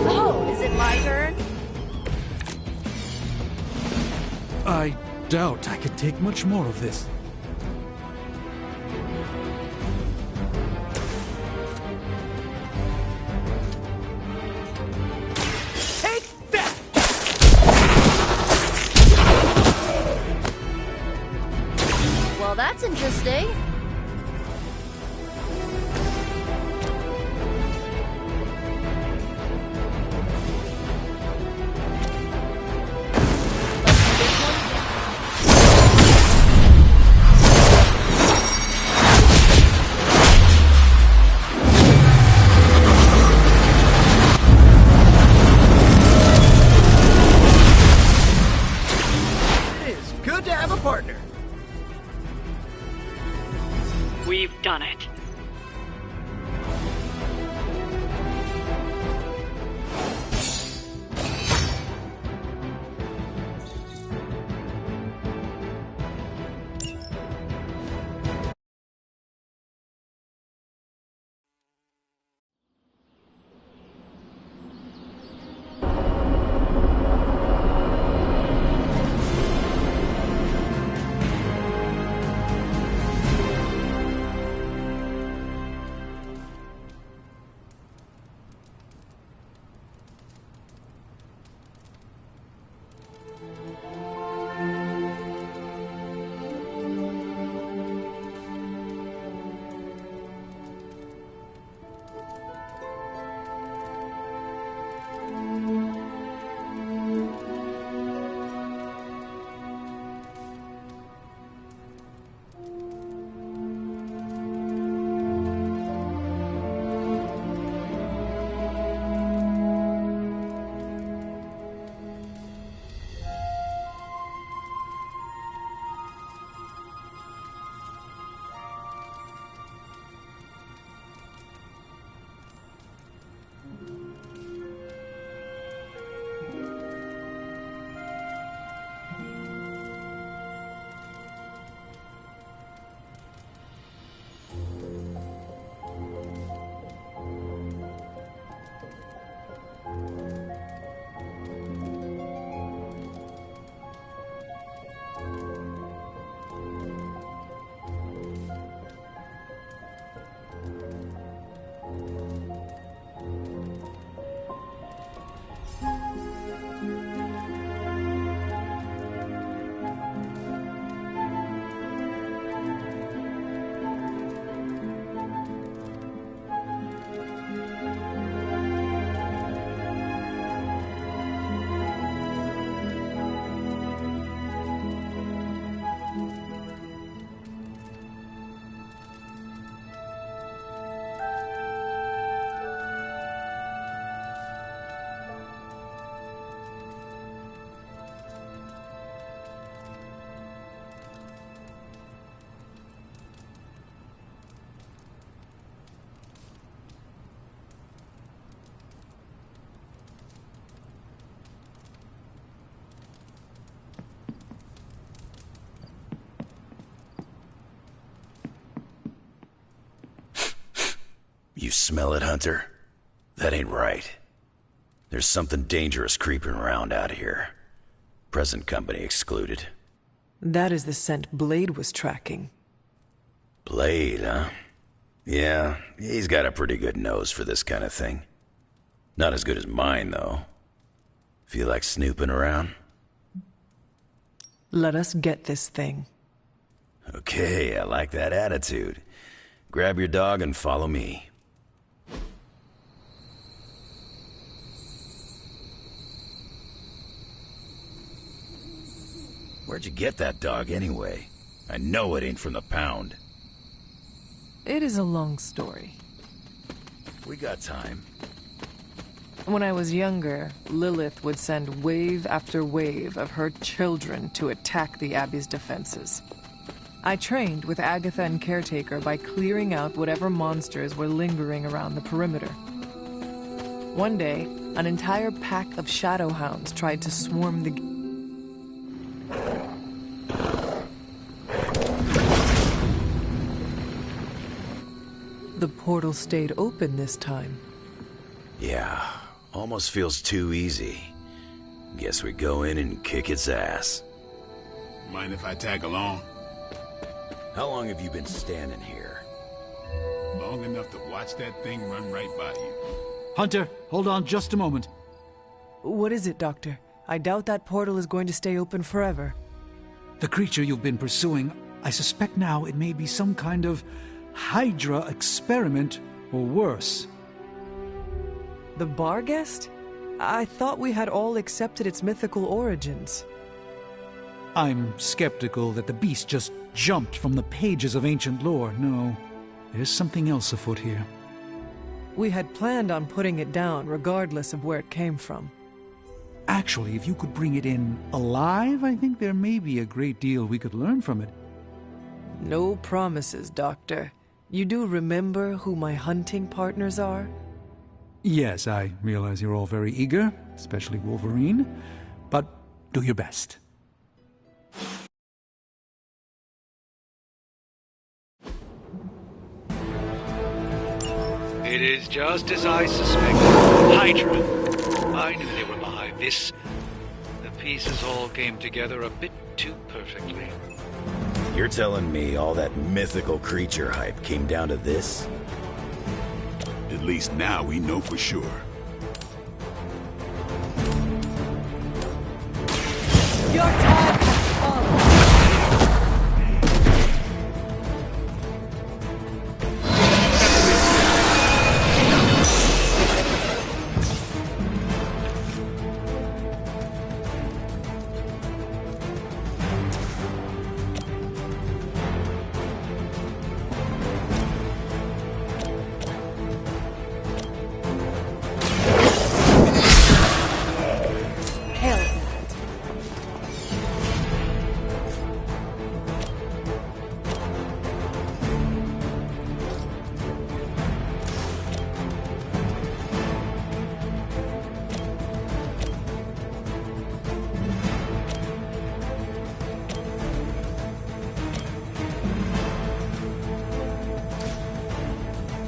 Oh, is it my turn? I doubt I could take much more of this. Take that! Well, that's interesting. It is good to have a partner. We've done it. You smell it, Hunter? That ain't right. There's something dangerous creeping around out here. Present company excluded. That is the scent Blade was tracking. Blade, huh? Yeah, he's got a pretty good nose for this kind of thing. Not as good as mine, though. Feel like snooping around? Let us get this thing. Okay, I like that attitude. Grab your dog and follow me. Where'd you get that dog anyway? I know it ain't from the pound. It is a long story. We got time. When I was younger, Lilith would send wave after wave of her children to attack the Abbey's defenses. I trained with Agatha and Caretaker by clearing out whatever monsters were lingering around the perimeter. One day, an entire pack of shadowhounds tried to swarm the... The portal stayed open this time. Yeah, almost feels too easy. Guess we go in and kick its ass. Mind if I tag along? How long have you been standing here? Long enough to watch that thing run right by you. Hunter, hold on just a moment. What is it, Doctor? I doubt that portal is going to stay open forever. The creature you've been pursuing, I suspect now it may be some kind of Hydra experiment, or worse. The Barghest? I thought we had all accepted its mythical origins. I'm skeptical that the beast just jumped from the pages of ancient lore. No, there's something else afoot here. We had planned on putting it down regardless of where it came from. Actually, if you could bring it in alive, I think there may be a great deal we could learn from it. No promises, Doctor. You do remember who my hunting partners are? Yes, I realize you're all very eager, especially Wolverine, but do your best. It is just as I suspected. Hydra. I knew they were behind this. The pieces all came together a bit too perfectly. You're telling me all that mythical creature hype came down to this? At least now we know for sure. Your time has come!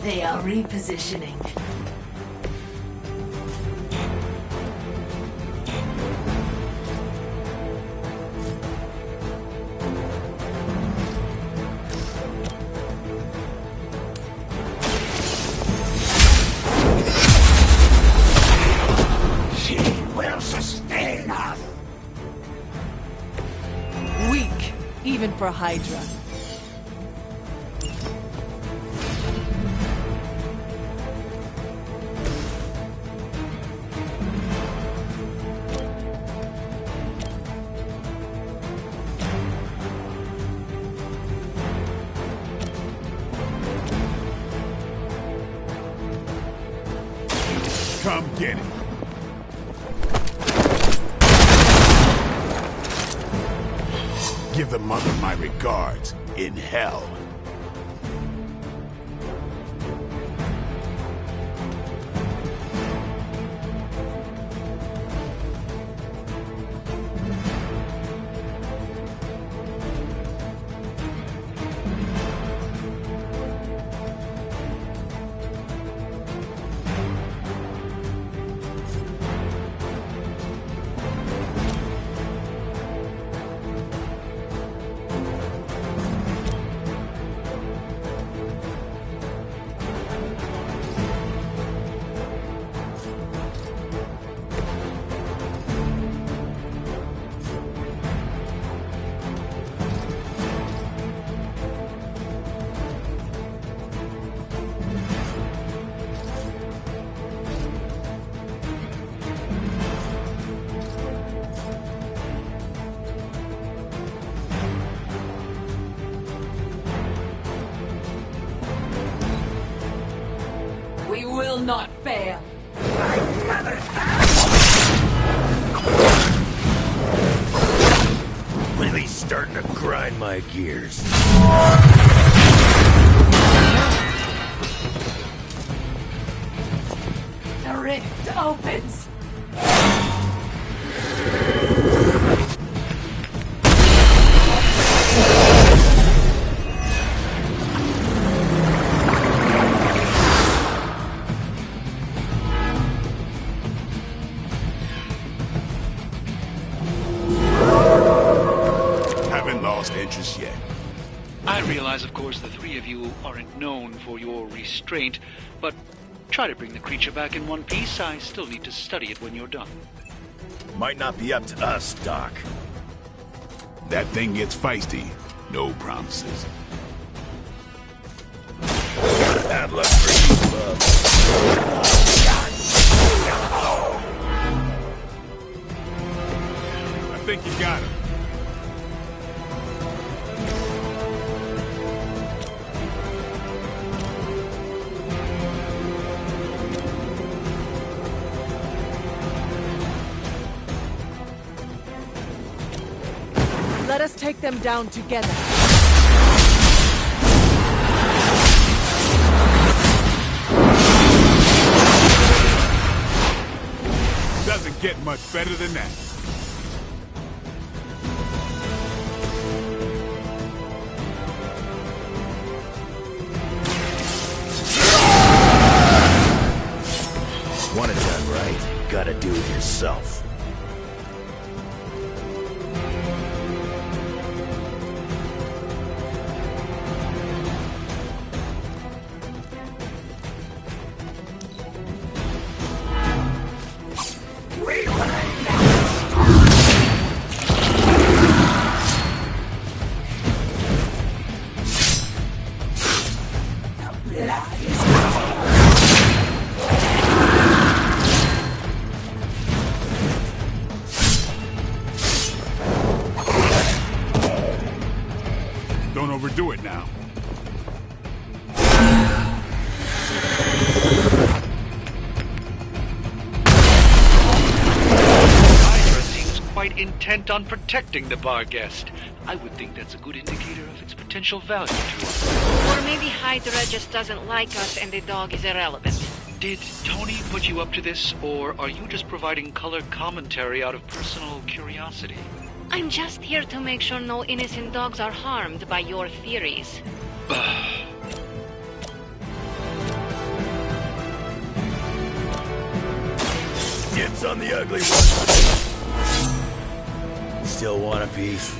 They are repositioning. She will sustain us. Weak, even for Hydra. Come get it. Give the mother my regards in hell. We will not fail. Really starting to grind my gears. The rift opens. Haven't lost interest yet. I realize, of course, the three of you aren't known for your restraint, but try to bring the creature back in one piece. I still need to study it when you're done. Might not be up to us, Doc. That thing gets feisty. No promises. Bad luck for you, bub. I think you got him. Let us take them down together. Doesn't get much better than that. Want it done right, gotta do it yourself. Don't overdo it now. Hydra seems quite intent on protecting the bar guest. I would think that's a good indicator of its potential value to us. Or maybe Hydra just doesn't like us and the dog is irrelevant. Did Tony put you up to this, or are you just providing color commentary out of personal curiosity? I'm just here to make sure no innocent dogs are harmed by your theories. Dibs on the ugly one. Still want a piece?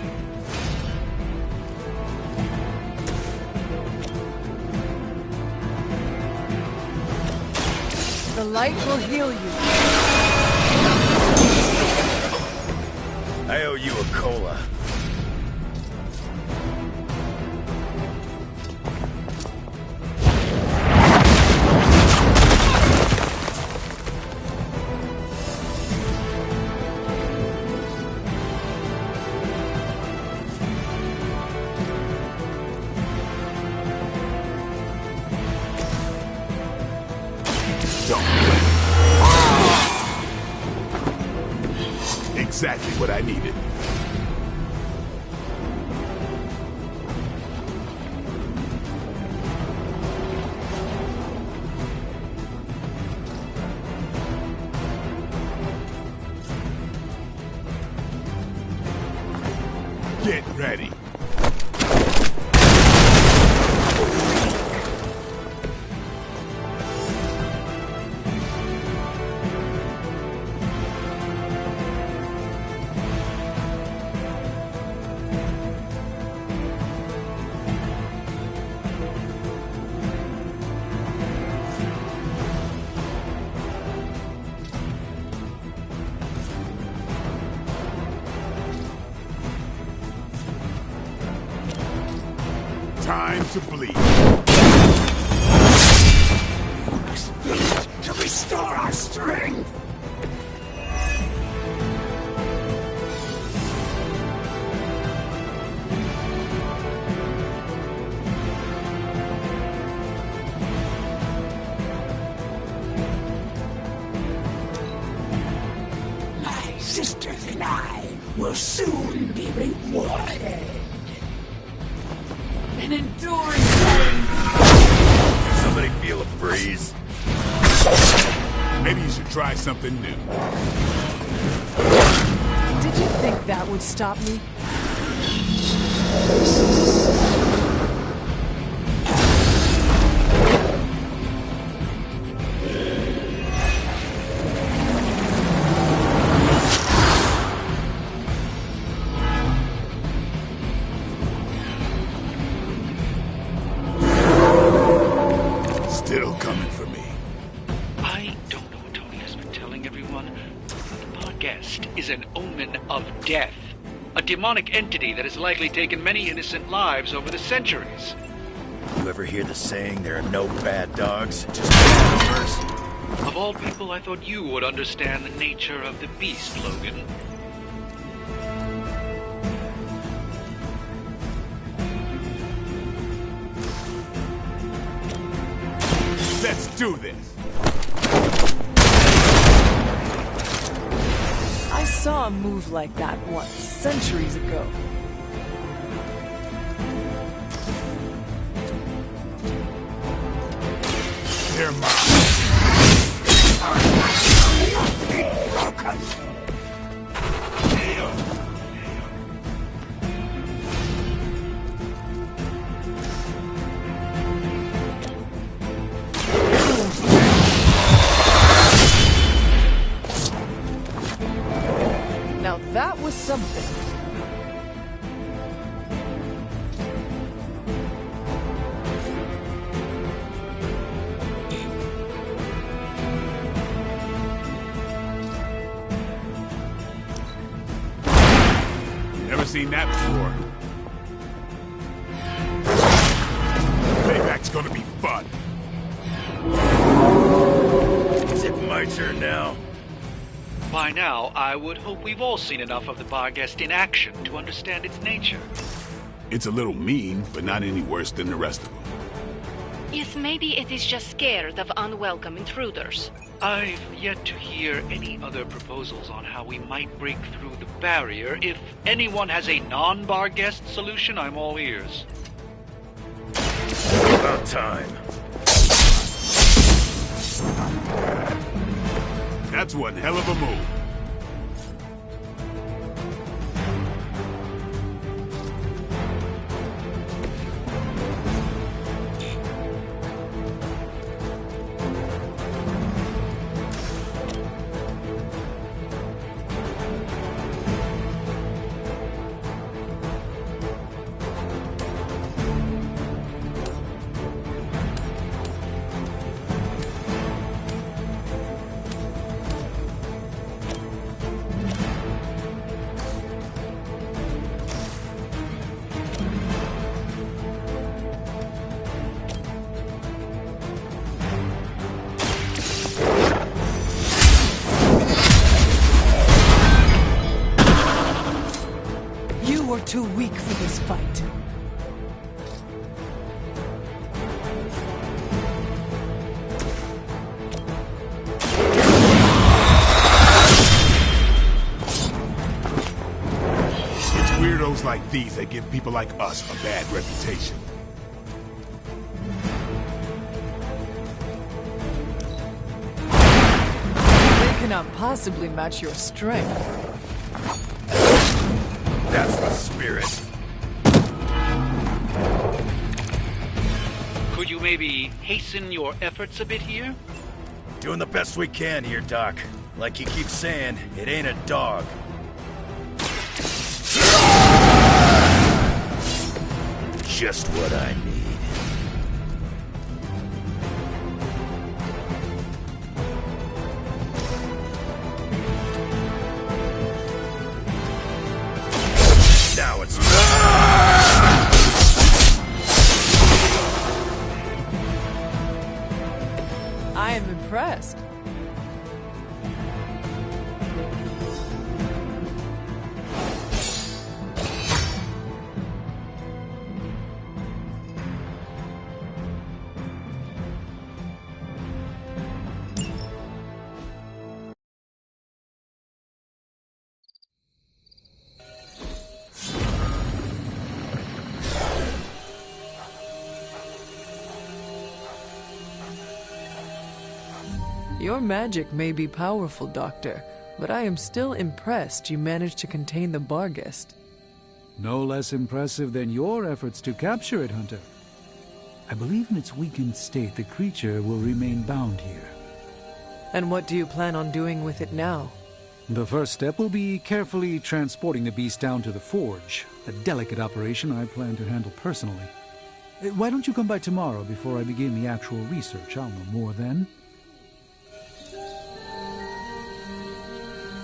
The light will heal you. I owe you a cola. Exactly what I needed. Get ready. Time to bleed. To restore our strength! will soon be rewarded. An enduring pain. Somebody feel a breeze? Maybe you should try something new. Did you think that would stop me? Still coming for me. I don't know what Tony has been telling everyone. The Barghest is an omen of death. A demonic entity that has likely taken many innocent lives over the centuries. You ever hear the saying, there are no bad dogs, just bad owners? Of all people, I thought you would understand the nature of the beast, Logan. Let's do this. I saw a move like that once, centuries ago. They're mine. Now that was something. Never seen that before. Payback's gonna be fun. Is it my turn now? By now, I would hope we've all seen enough of the Barghest in action to understand its nature. It's a little mean, but not any worse than the rest of them. Yes, maybe it is just scared of unwelcome intruders. I've yet to hear any other proposals on how we might break through the barrier. If anyone has a non-Barghest solution, I'm all ears. About time. That's one hell of a move. You are too weak for this fight. It's weirdos like these that give people like us a bad reputation. They cannot possibly match your strength. That's the spirit. Could you maybe hasten your efforts a bit here? Doing the best we can here, Doc. Like you keep saying, it ain't a dog. Just what I need. Now it's... I am impressed. Your magic may be powerful, Doctor, but I am still impressed you managed to contain the Barghest. No less impressive than your efforts to capture it, Hunter. I believe in its weakened state, the creature will remain bound here. And what do you plan on doing with it now? The first step will be carefully transporting the beast down to the forge, a delicate operation I plan to handle personally. Why don't you come by tomorrow before I begin the actual research? I'll know more then.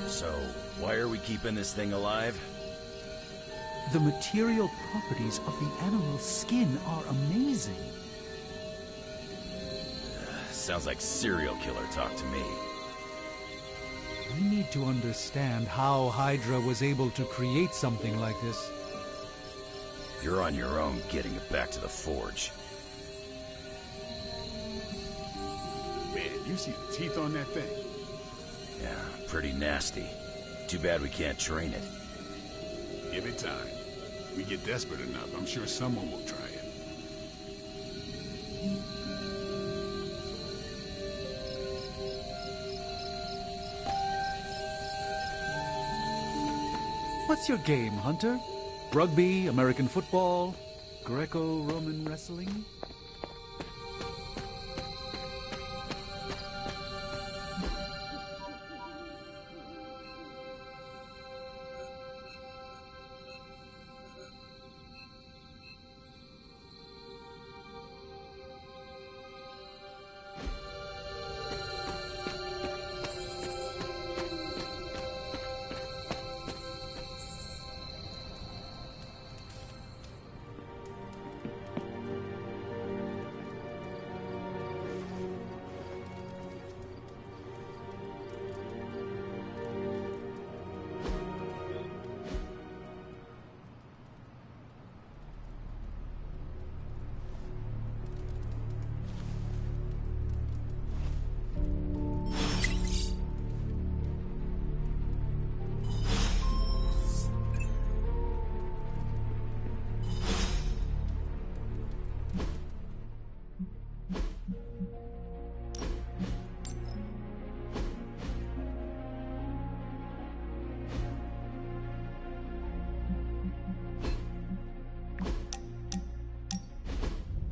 So, why are we keeping this thing alive? The material properties of the animal's skin are amazing. Sounds like serial killer talk to me. We need to understand how Hydra was able to create something like this. You're on your own getting it back to the forge. Man, you see the teeth on that thing? Yeah, pretty nasty. Too bad we can't train it. Give it time. We get desperate enough, I'm sure someone will try it. What's your game, Hunter? Rugby, American football, Greco-Roman wrestling?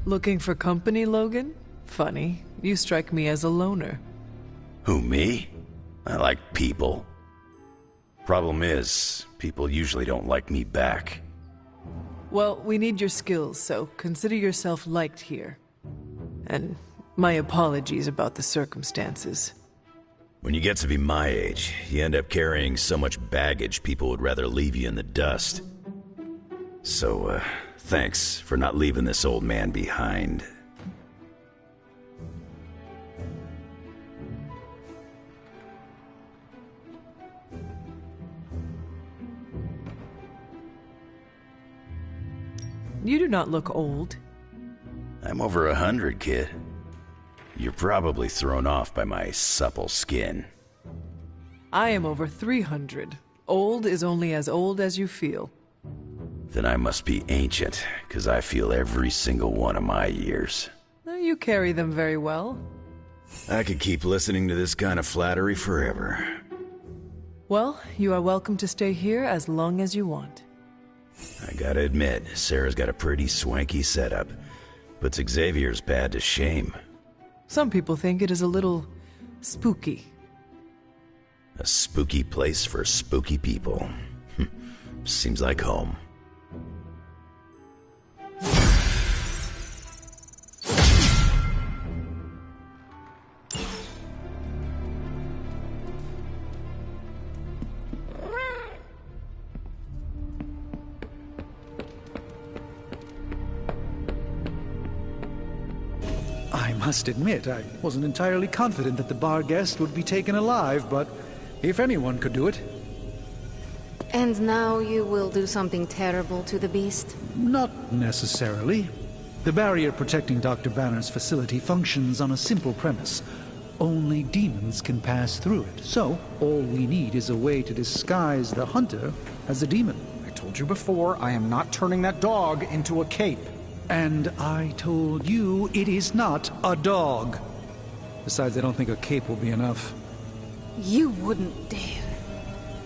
Looking for company, Logan? Funny. You strike me as a loner. Who, me? I like people. Problem is, people usually don't like me back. Well, we need your skills, so consider yourself liked here. And my apologies about the circumstances. When you get to be my age, you end up carrying so much baggage people would rather leave you in the dust. So, thanks for not leaving this old man behind. You do not look old. I'm over 100, kid. You're probably thrown off by my supple skin. I am over 300. Old is only as old as you feel. Then I must be ancient, because I feel every single one of my years. You carry them very well. I could keep listening to this kind of flattery forever. Well, you are welcome to stay here as long as you want. I gotta admit, Sarah's got a pretty swanky setup. Puts Xavier's bad to shame. Some people think it is a little spooky. A spooky place for spooky people. Seems like home. I must admit, I wasn't entirely confident that the Barghest would be taken alive, but if anyone could do it... And now you will do something terrible to the beast? Not necessarily. The barrier protecting Dr. Banner's facility functions on a simple premise. Only demons can pass through it, so all we need is a way to disguise the hunter as a demon. I told you before, I am not turning that dog into a cape. And I told you it is not a dog. Besides, I don't think a cape will be enough. You wouldn't dare.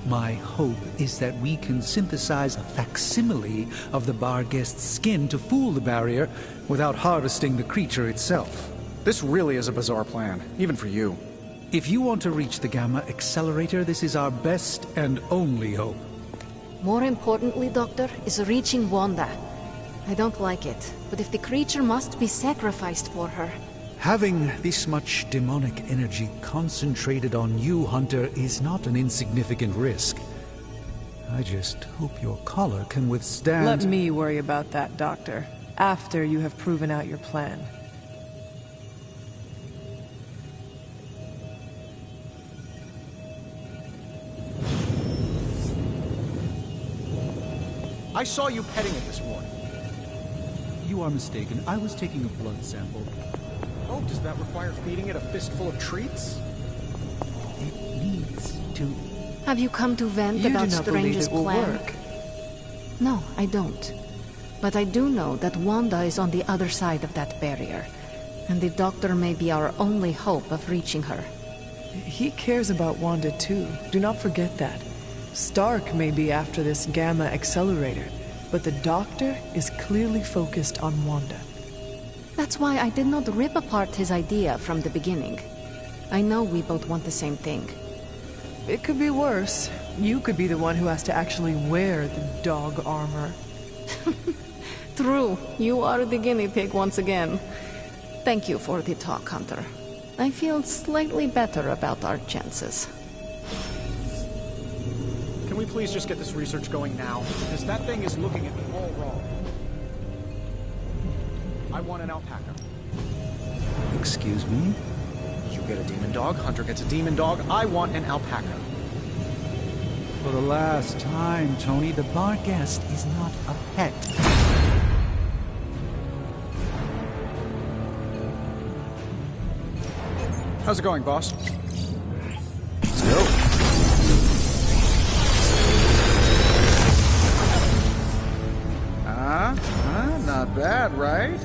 My hope is that we can synthesize a facsimile of the Barghest's skin to fool the barrier without harvesting the creature itself. This really is a bizarre plan, even for you. If you want to reach the Gamma Accelerator, this is our best and only hope. More importantly, Doctor, is reaching Wanda. I don't like it, but if the creature must be sacrificed for her... Having this much demonic energy concentrated on you, Hunter, is not an insignificant risk. I just hope your collar can withstand... Let me worry about that, Doctor, after you have proven out your plan. I saw you petting it this morning. You are mistaken. I was taking a blood sample. Oh, does that require feeding it a fistful of treats? It needs to... Have you come to vent You about do not believe Strange's it will plan? work. No, I don't. But I do know that Wanda is on the other side of that barrier, and the Doctor may be our only hope of reaching her. He cares about Wanda too. Do not forget that. Stark may be after this Gamma Accelerator, but the Doctor is clearly focused on Wanda. That's why I did not rip apart his idea from the beginning. I know we both want the same thing. It could be worse. You could be the one who has to actually wear the dog armor. True, you are the guinea pig once again. Thank you for the talk, Hunter. I feel slightly better about our chances. Can we please just get this research going now? Because that thing is looking at me all wrong. I want an alpaca. Excuse me? You get a demon dog, Hunter gets a demon dog. I want an alpaca. For the last time, Tony, the Barghest is not a pet. How's it going, boss? Let's go. Not bad, right?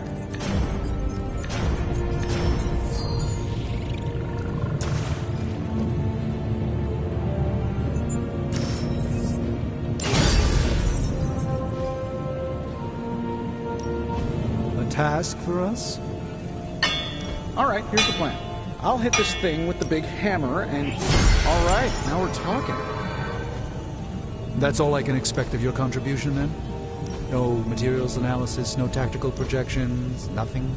A task for us? All right, here's the plan. I'll hit this thing with the big hammer and... All right, now we're talking. That's all I can expect of your contribution, then? No materials analysis, no tactical projections, nothing?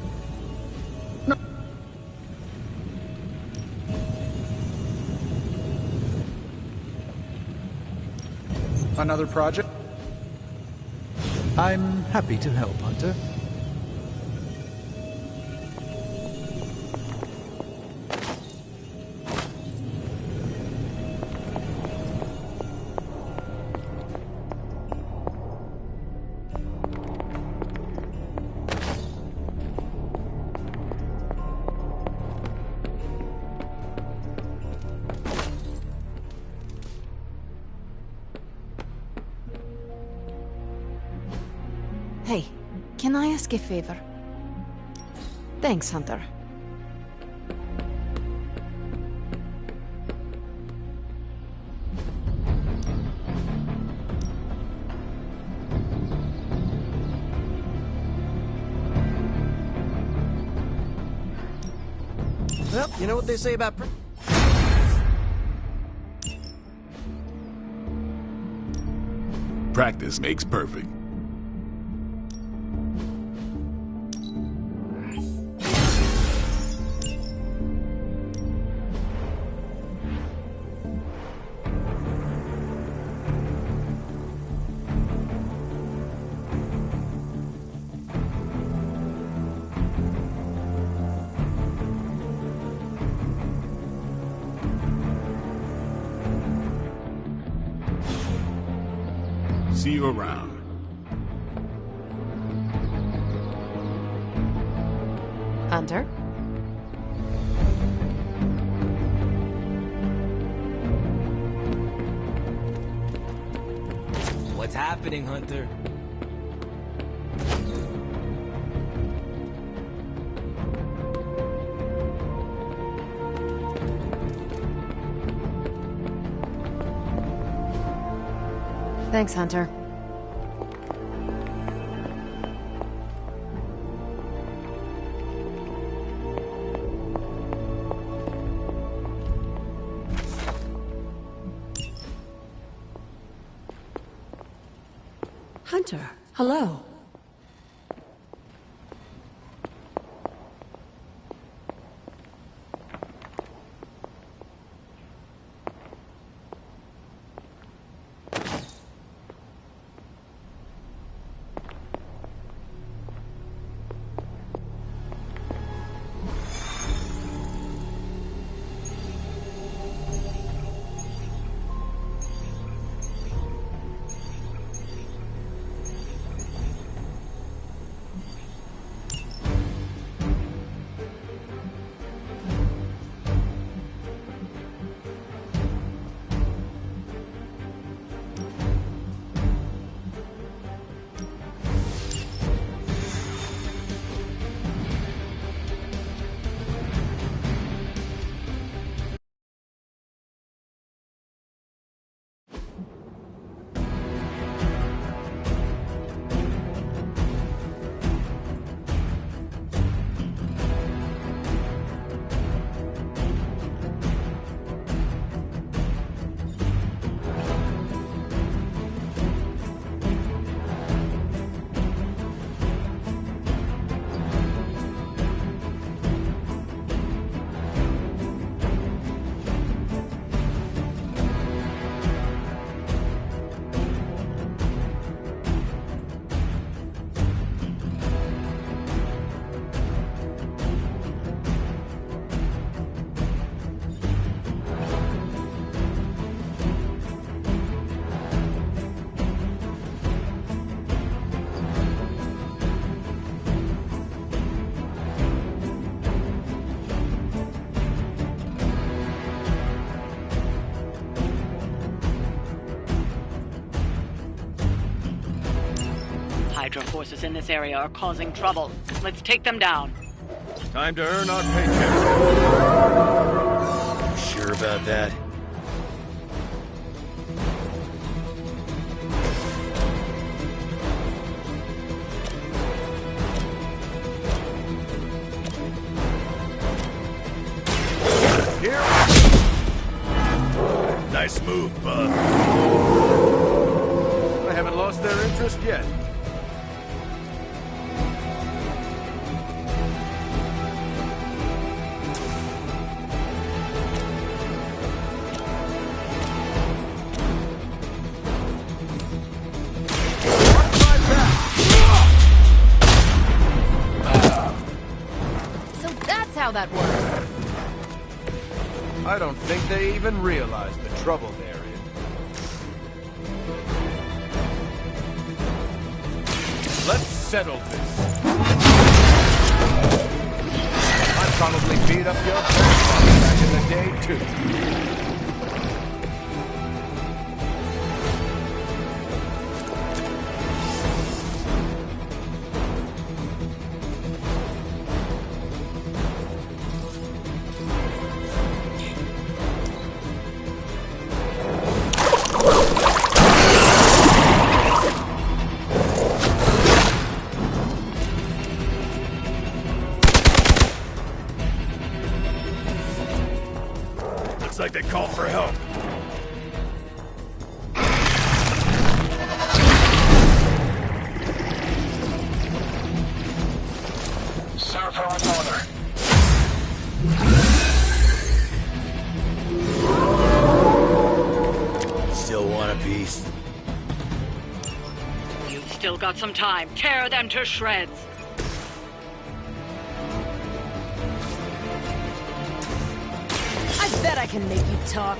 No. Another project? I'm happy to help, Hunter. Hey, can I ask a favor? Thanks, Hunter. Well, you know what they say about... Practice makes perfect. See you around. Hunter? What's happening, Hunter? Thanks, Hunter. Hunter, hello. Hydra forces in this area are causing trouble. Let's take them down. Time to earn our paycheck. Sure about that? Here. Nice move, bud. I haven't lost their interest yet. So that's how that works. I don't think they even realize the trouble they're in. Let's settle this. I probably beat up your grandfather back in the day, too. Looks like they called for help. Sir, for an order. Still want a piece? You've still got some time. Tear them to shreds. I bet I can make you talk.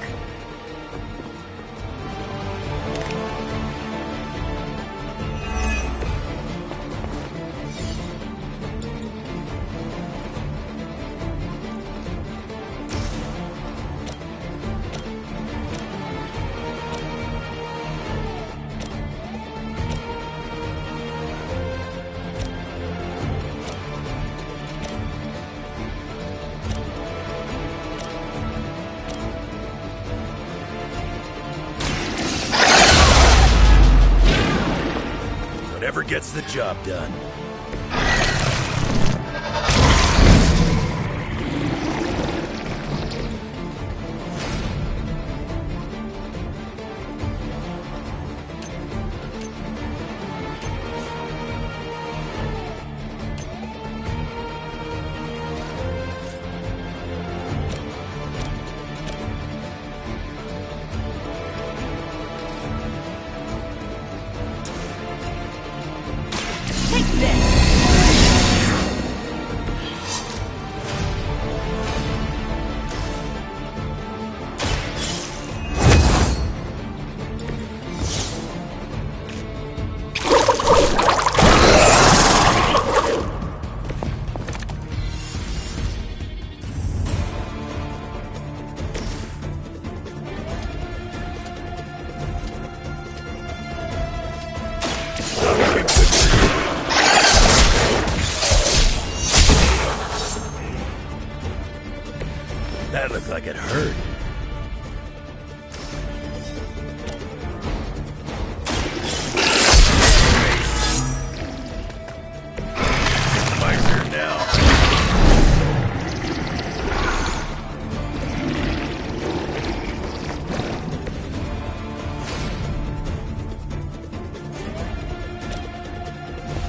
gets the job done. That looked like it hurt. My turn now.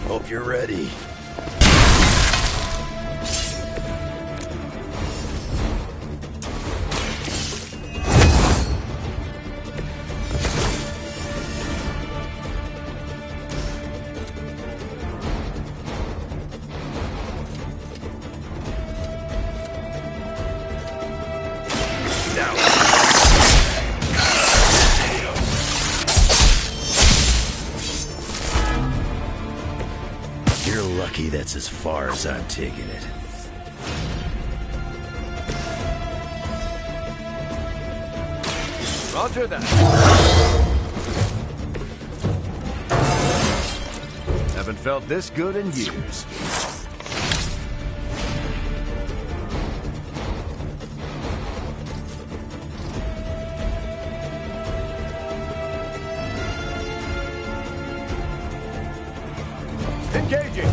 Hope you're ready. You're lucky that's as far as I'm taking it. Roger that. Haven't felt this good in years. Engaging!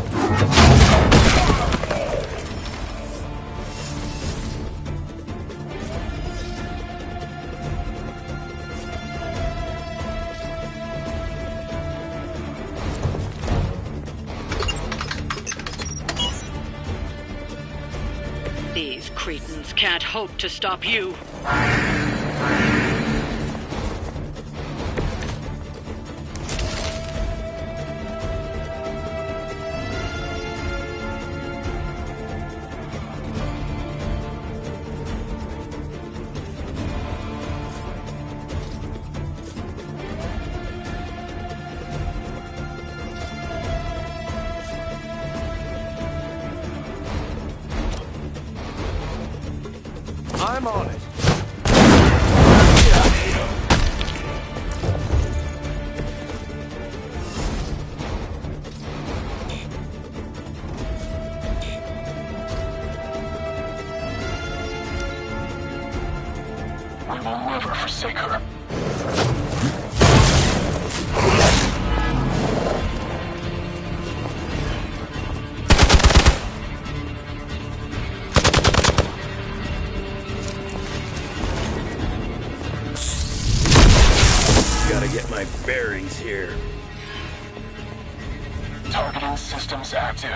These cretins can't hope to stop you. I'm on it. We will never forsake her. Gotta get my bearings here. Targeting systems active.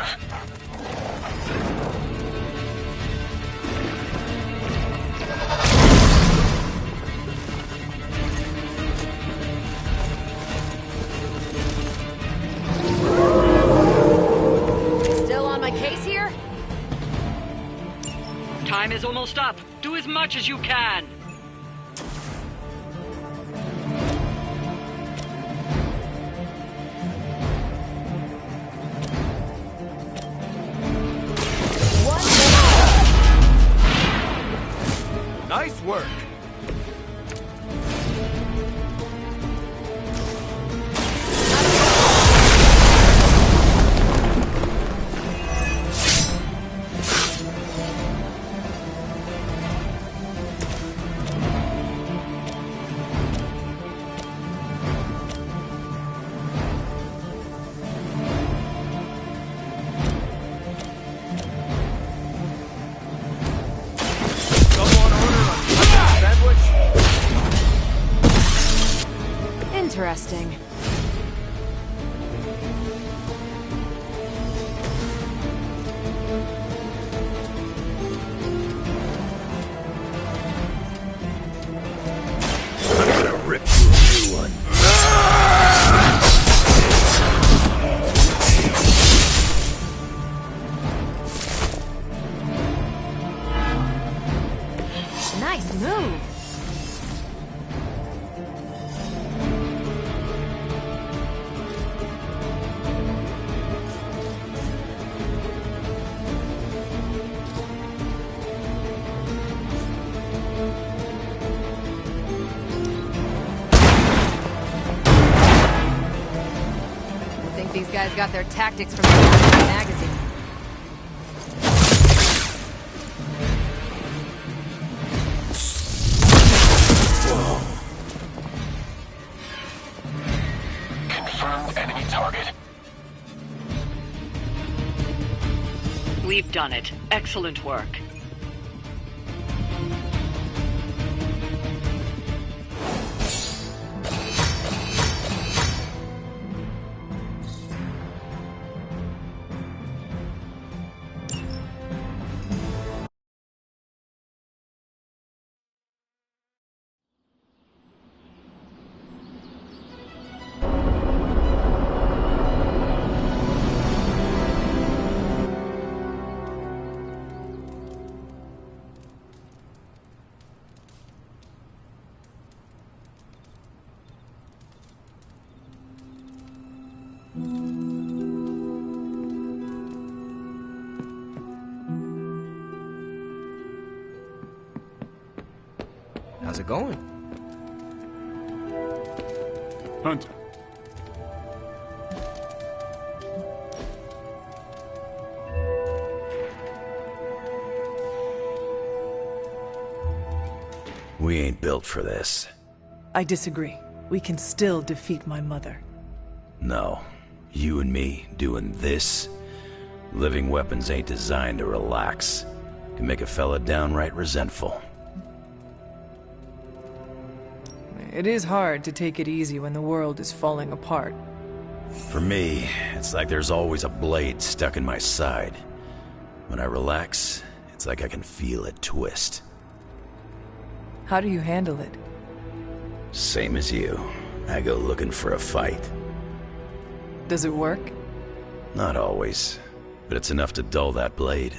Still on my case here? Time is almost up. Do as much as you can. Nice work. interesting. I'm gonna rip you a new one. Nice move. I think these guys got their tactics from the magazine. Confirmed enemy target. We've done it. Excellent work. How's it going? Hunter. We ain't built for this. I disagree. We can still defeat my mother. No. You and me doing this? Living weapons ain't designed to relax. Can make a fella downright resentful. It is hard to take it easy when the world is falling apart. For me, it's like there's always a blade stuck in my side. When I relax, it's like I can feel it twist. How do you handle it? Same as you. I go looking for a fight. Does it work? Not always, but it's enough to dull that blade.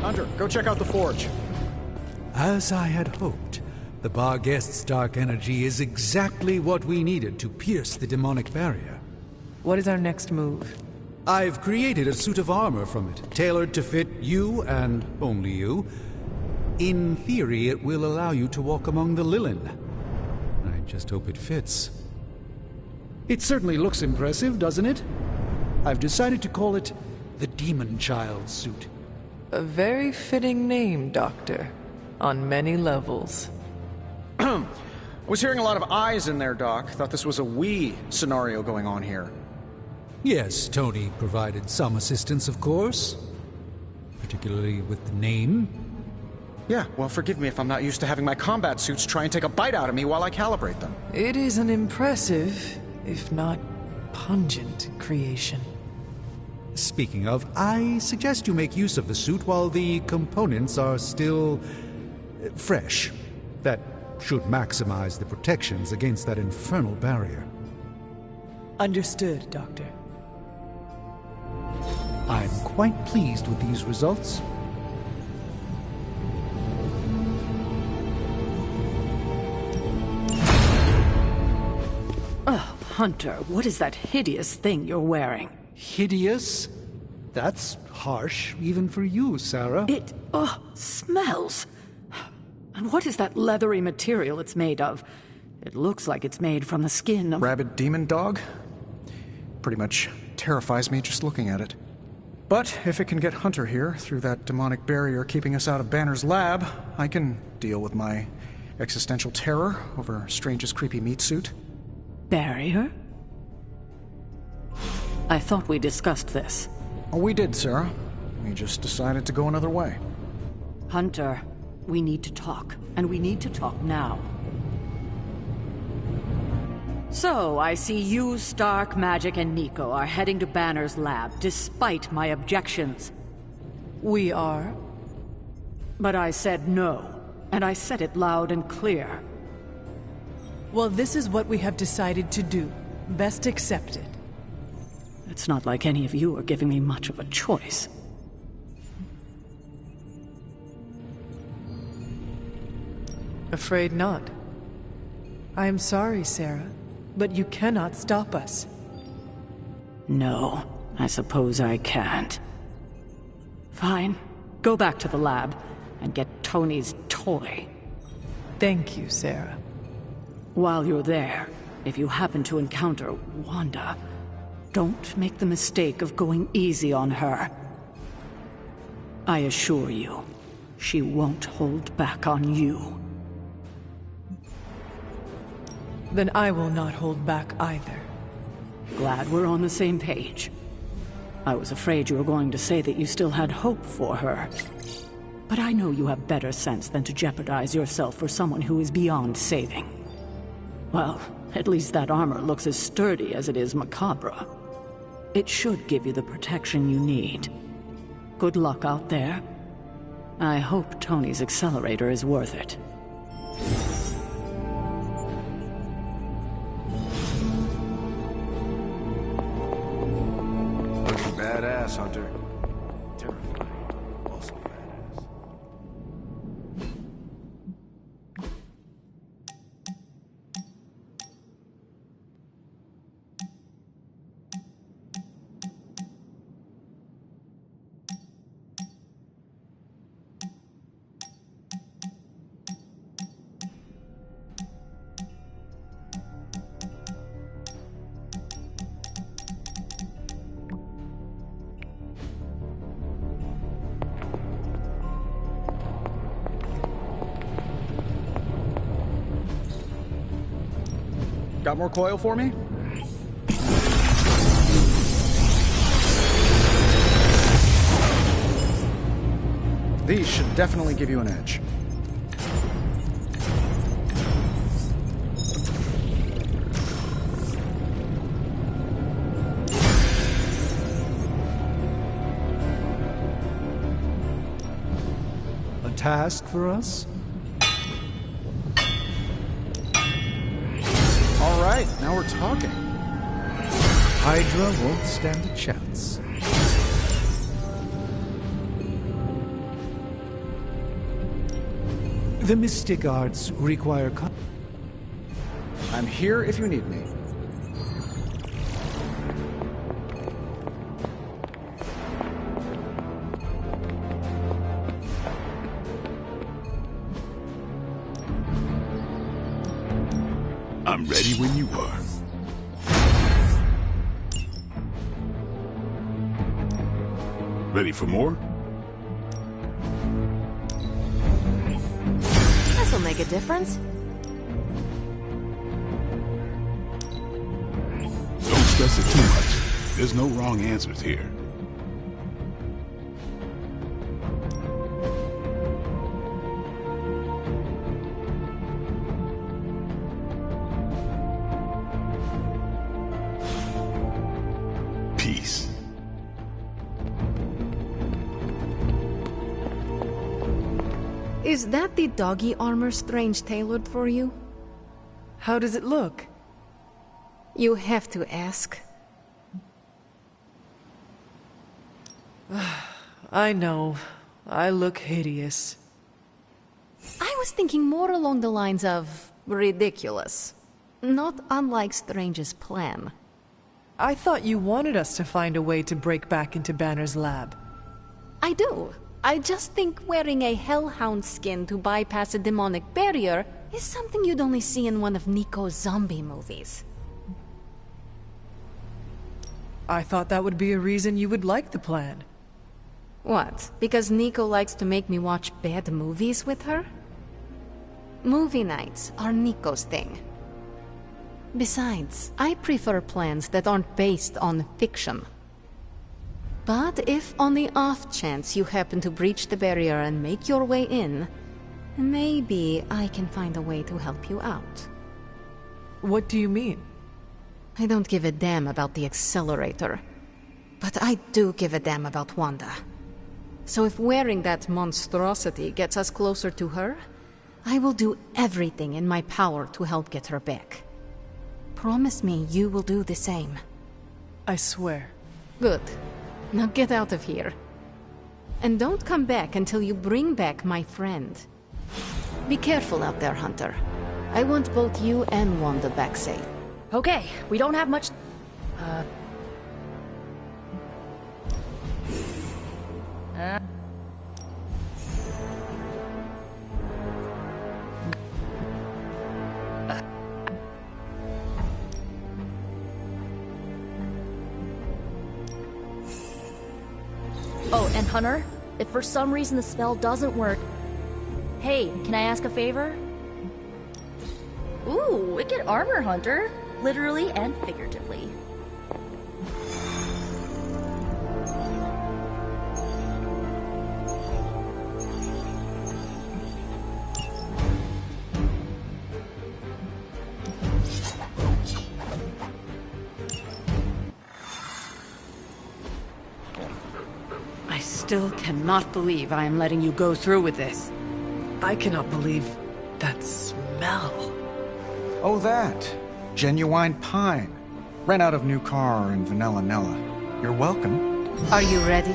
Hunter, go check out the forge. As I had hoped, the Barghest's dark energy is exactly what we needed to pierce the demonic barrier. What is our next move? I've created a suit of armor from it, tailored to fit you and only you. In theory, it will allow you to walk among the Lilin. I just hope it fits. It certainly looks impressive, doesn't it? I've decided to call it the Demon Child suit. A very fitting name, Doctor. On many levels. I was hearing a lot of eyes in there, Doc. Thought this was a we scenario going on here. Yes, Tony provided some assistance, of course. Particularly with the name. Yeah, well, forgive me if I'm not used to having my combat suits try and take a bite out of me while I calibrate them. It is an impressive, if not pungent, creation. Speaking of, I suggest you make use of the suit while the components are still fresh. That should maximize the protections against that infernal barrier. Understood, Doctor. I'm quite pleased with these results. Oh, Hunter, what is that hideous thing you're wearing? Hideous? That's harsh, even for you, Sarah. It, smells. And what is that leathery material it's made of? It looks like it's made from the skin of... Rabid demon dog? Pretty much terrifies me just looking at it. But if it can get Hunter here through that demonic barrier keeping us out of Banner's lab, I can deal with my existential terror over Strange's creepy meat suit. Barrier? I thought we discussed this. Oh, we did, Sarah. We just decided to go another way. Hunter, we need to talk, and we need to talk now. So, I see you, Stark, Magic, and Nico are heading to Banner's lab, despite my objections. We are. But I said no, and I said it loud and clear. Well, this is what we have decided to do. Best accept it. It's not like any of you are giving me much of a choice. Afraid not. I am sorry, Sarah, but you cannot stop us. No, I suppose I can't. Fine. Go back to the lab and get Tony's toy. Thank you, Sarah. While you're there, if you happen to encounter Wanda, don't make the mistake of going easy on her. I assure you, she won't hold back on you. Then I will not hold back either. Glad we're on the same page. I was afraid you were going to say that you still had hope for her. But I know you have better sense than to jeopardize yourself for someone who is beyond saving. Well, at least that armor looks as sturdy as it is macabre. It should give you the protection you need. Good luck out there. I hope Tony's accelerator is worth it. Looking badass, Hunter. Terrifying. Also badass. Got more coil for me? These should definitely give you an edge. A task for us? All right, now we're talking. Hydra won't stand a chance. The mystic arts require... I'm here if you need me. I'm ready when you are. Ready for more? This'll make a difference. Don't stress it too much. There's no wrong answers here. Peace. Is that the doggy armor Strange tailored for you? How does it look? You have to ask. I know. I look hideous. I was thinking more along the lines of ridiculous. Not unlike Strange's plan. I thought you wanted us to find a way to break back into Banner's lab. I do. I just think wearing a hellhound skin to bypass a demonic barrier is something you'd only see in one of Nico's zombie movies. I thought that would be a reason you would like the plan. What? Because Nico likes to make me watch bad movies with her? Movie nights are Nico's thing. Besides, I prefer plans that aren't based on fiction. But if on the off chance you happen to breach the barrier and make your way in, maybe I can find a way to help you out. What do you mean? I don't give a damn about the accelerator. But I do give a damn about Wanda. So if wearing that monstrosity gets us closer to her, I will do everything in my power to help get her back. Promise me you will do the same. I swear. Good. Now get out of here. And don't come back until you bring back my friend. Be careful out there, Hunter. I want both you and Wanda back safe. Okay, we don't have much... Oh, and Hunter, if for some reason the spell doesn't work... Hey, can I ask a favor? Ooh, wicked armor, Hunter. Literally and figuratively. I still cannot believe I am letting you go through with this. I cannot believe that smell. Oh, that. Genuine pine. Ran out of new car and Vanilla Nella. You're welcome. Are you ready?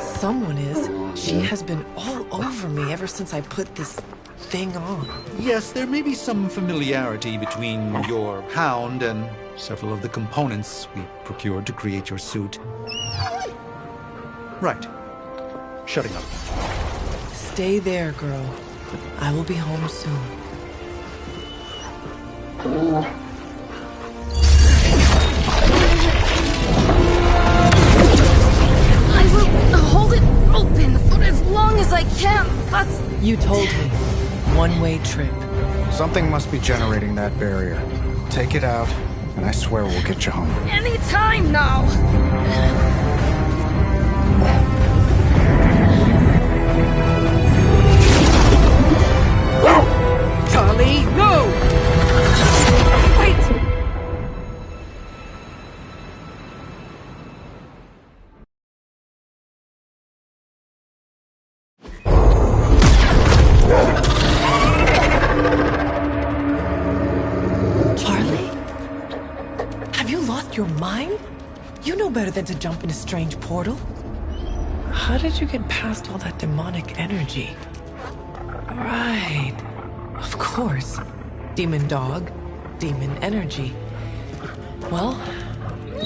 Someone is. She has been all over me ever since I put this thing on. Yes, there may be some familiarity between your hound and several of the components we procured to create your suit. Right. Shutting up. Stay there, girl. I will be home soon. I will hold it open for as long as I can, but... You told me. One-way trip. Something must be generating that barrier. Take it out, and I swear we'll get you home. Any time now! Charlie, no! Wait! Charlie? Have you lost your mind? You know better than to jump in a strange portal. How did you get past all that demonic energy? Right. Of course. Demon dog, demon energy. Well,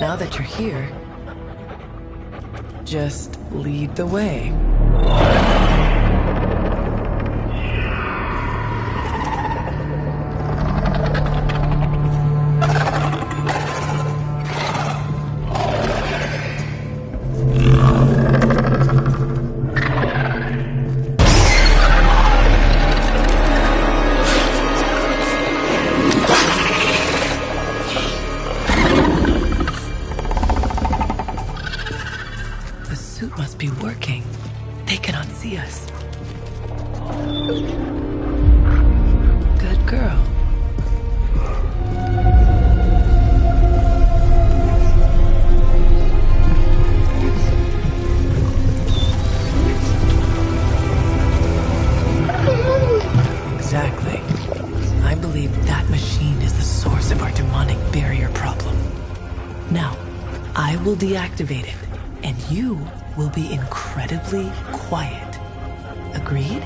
now that you're here, just lead the way. Be working. They cannot see us. Good girl. I will deactivate it, and you will be incredibly quiet. Agreed?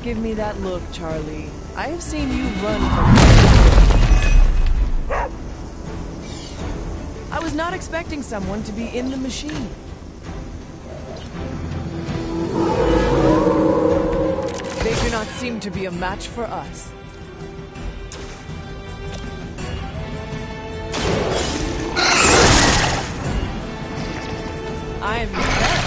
Give me that look, Charlie. I have seen you run from... I was not expecting someone to be in the machine. They do not seem to be a match for us. I'm impressed.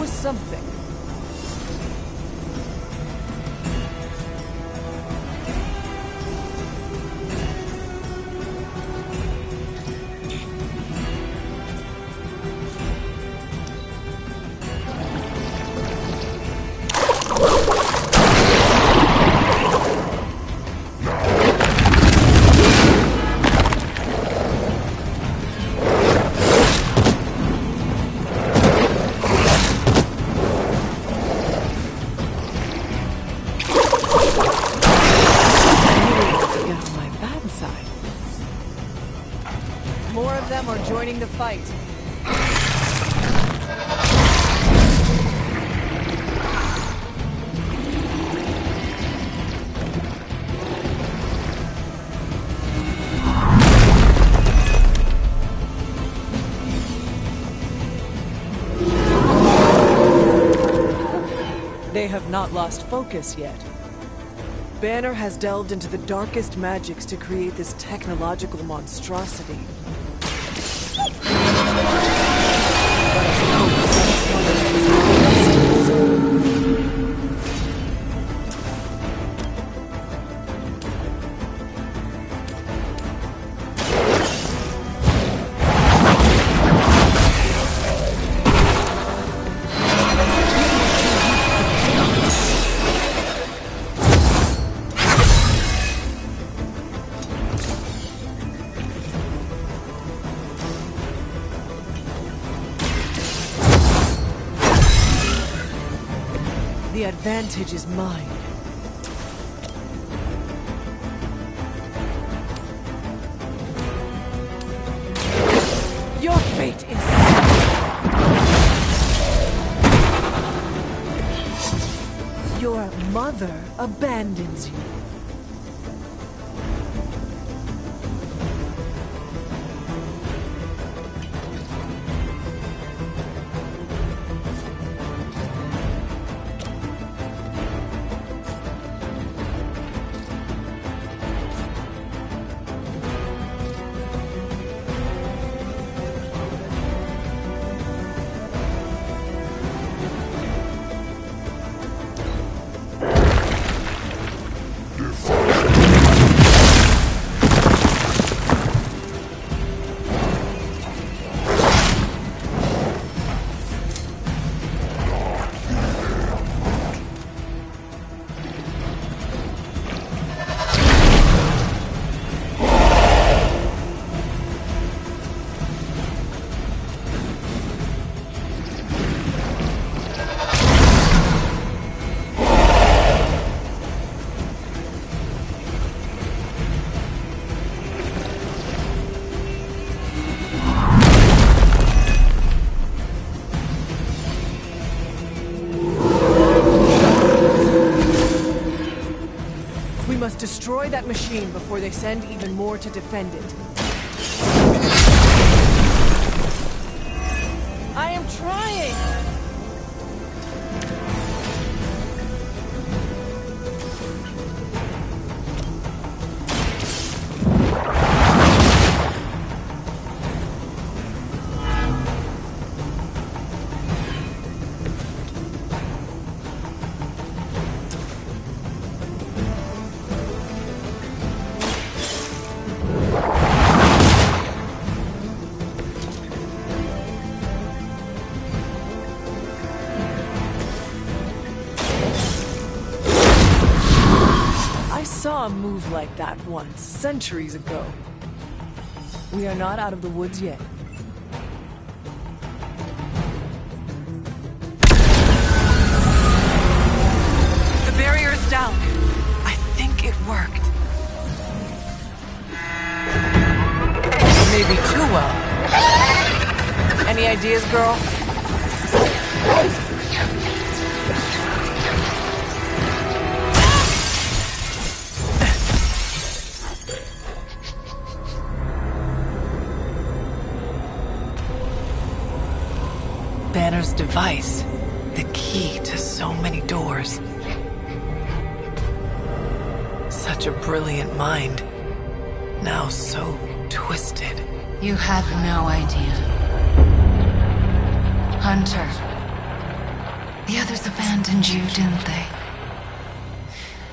Something. Joining the fight. They have not lost focus yet. Banner has delved into the darkest magics to create this technological monstrosity. The advantage is mine. Your fate is sealed. Your mother abandons you. Destroy that machine before they send even more to defend it. I am trying! A move like that once, centuries ago. We are not out of the woods yet. The barrier is down. I think it worked. Maybe too well. Any ideas, girl? Banner's device, the key to so many doors. Such a brilliant mind, now so twisted. You have no idea. Hunter, the others abandoned you, didn't they?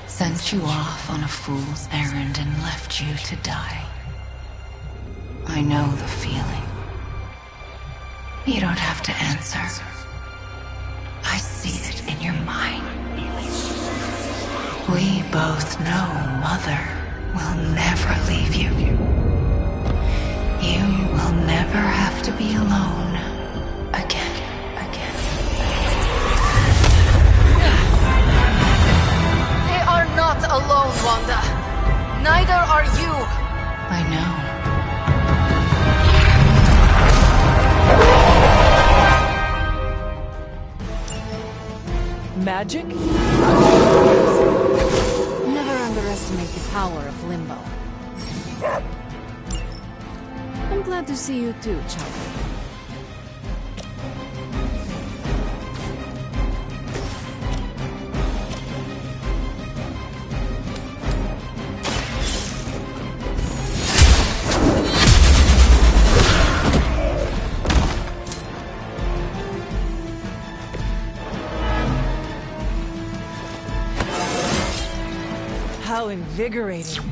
Sent you off on a fool's errand and left you to die. I know the feeling. You don't have to answer. I see it in your mind. We both know Mother will never leave you. You will never have to be alone again. They are not alone, Wanda. Neither are you. I know. Magic? Never underestimate the power of Limbo. I'm glad to see you too, Charlie. How invigorating.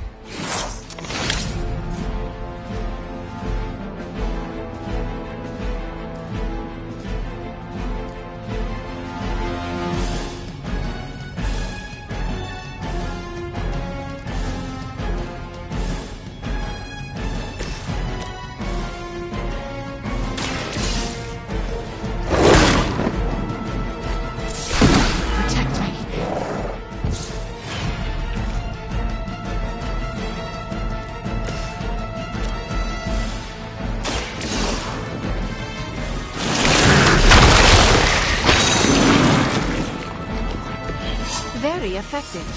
Very effective.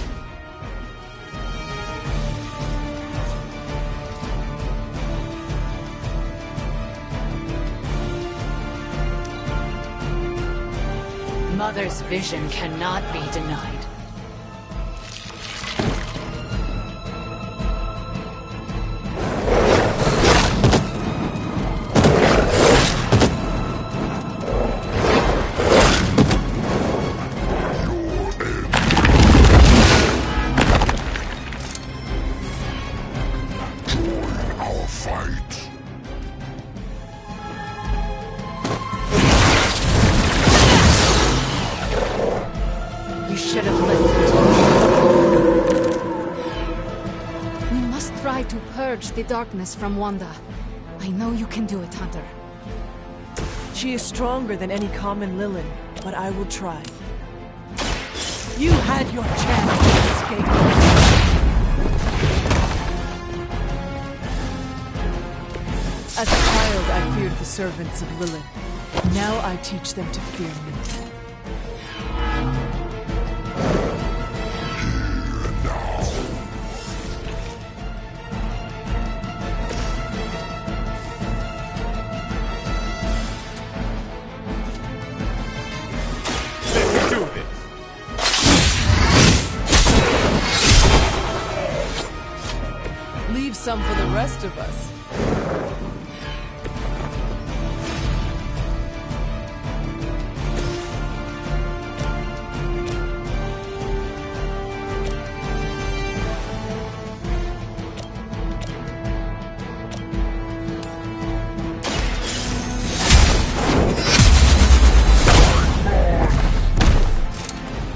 Mother's vision cannot be denied. The darkness from Wanda. I know you can do it, Hunter. She is stronger than any common Lilin, but I will try. You had your chance to escape. As a child, I feared the servants of Lilith. Now I teach them to fear me. some for the rest of us.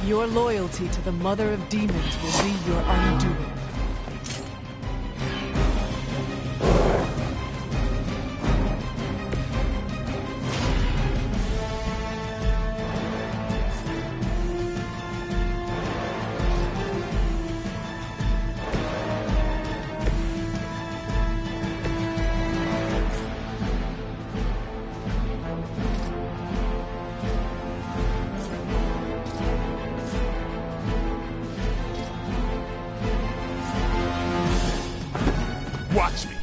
Your loyalty to the Mother of Demons will be your undoing. Watch me.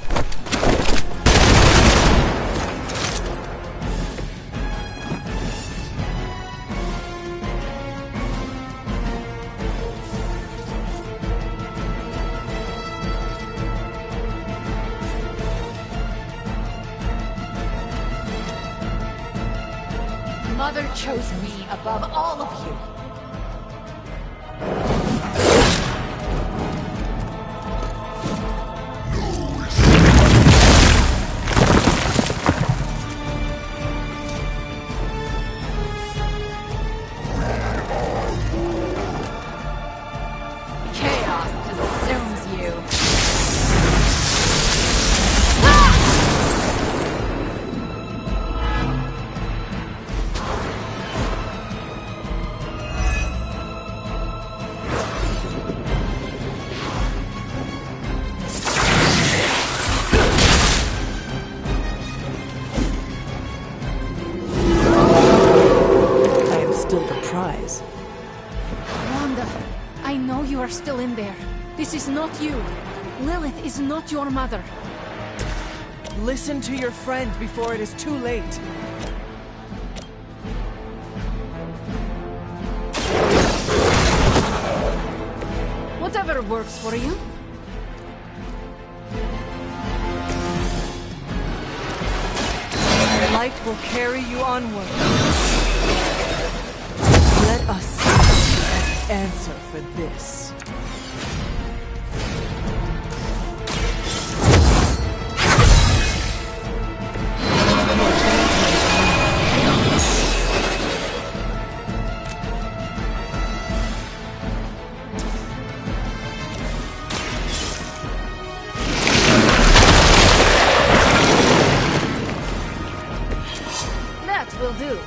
Mother chose me above all of you. You are still in there. This is not you. Lilith is not your mother. Listen to your friend before it is too late. Whatever works for you. The light will carry you onward. Let us see an answer for this. That will do.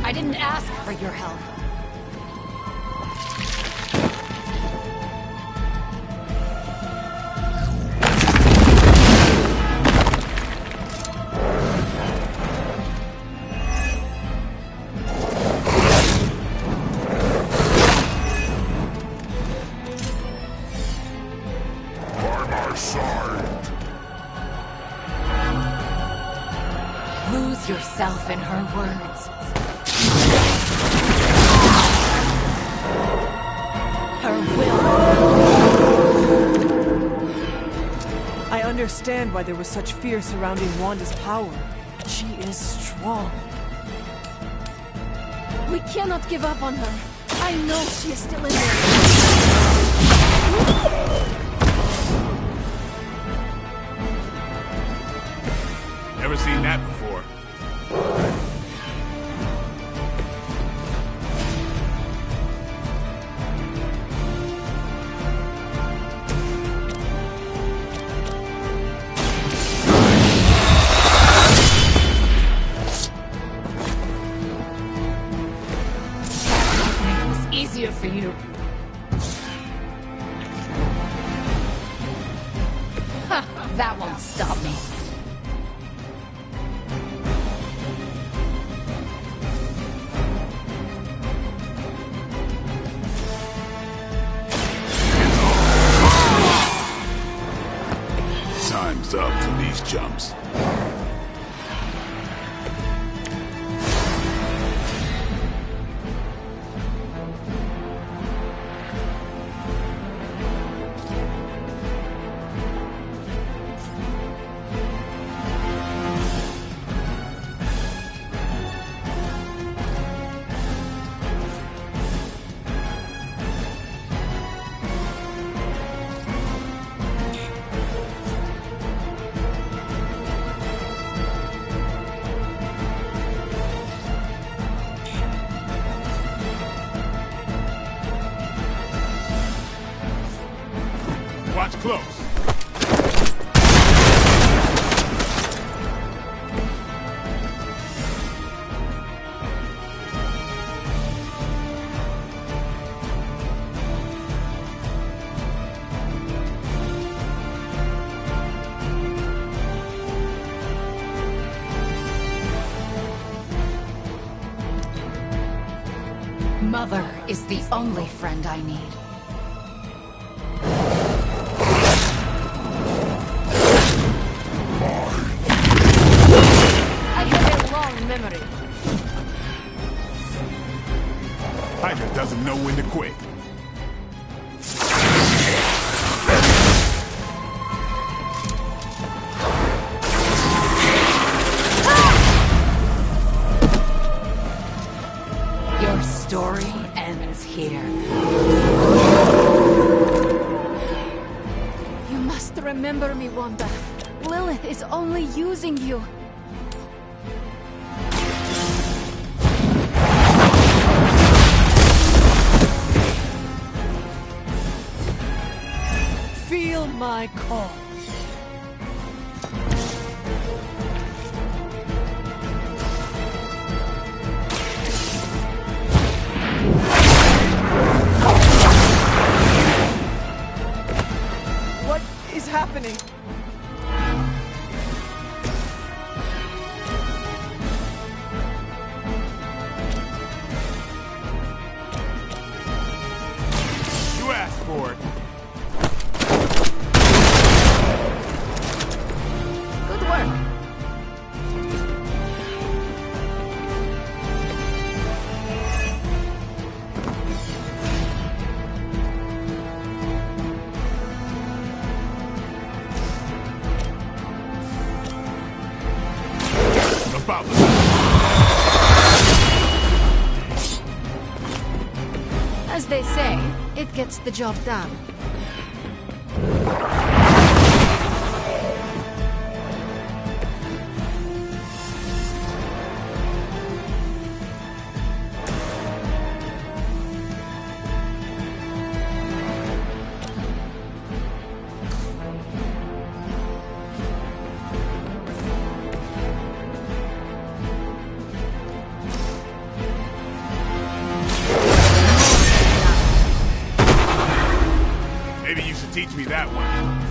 I didn't ask for your help. By my side. Lose yourself in her words. Her will. I understand why there was such fear surrounding Wanda's power. She is strong. We cannot give up on her. I know she is still in there. Never seen that before. Easier for you. jumps. Watch close. Mother is the only friend I need. I have a long memory. Hydra doesn't know when to quit. Your story ends here. You must remember me, Wanda. Lilith is only using you. Feel my call. What is happening? You asked for it. Good work. About As they say, it gets the job done. Maybe you should teach me that one.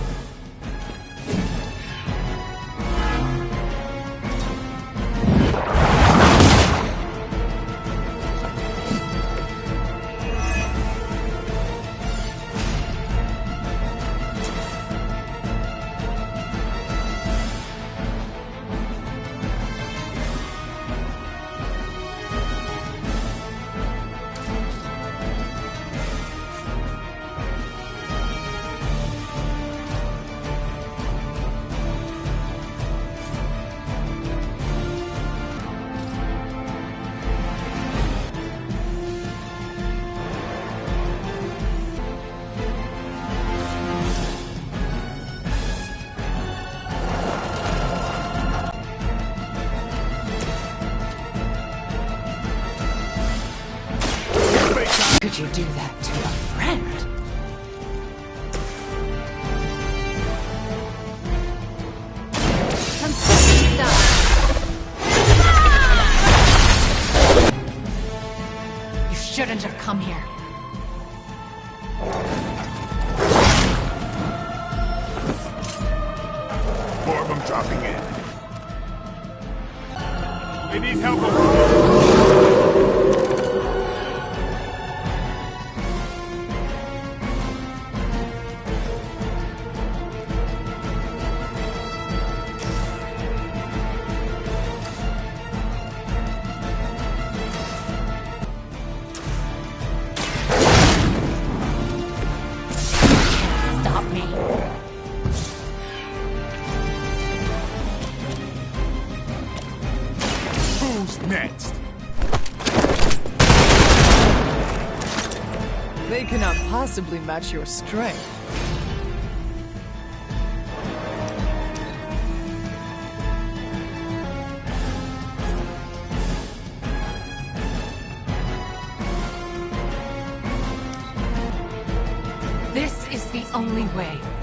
Could you do that to a friend? Concession done. You shouldn't have come here. More of them dropping in. They need help over. next? They cannot possibly match your strength. This is the only way.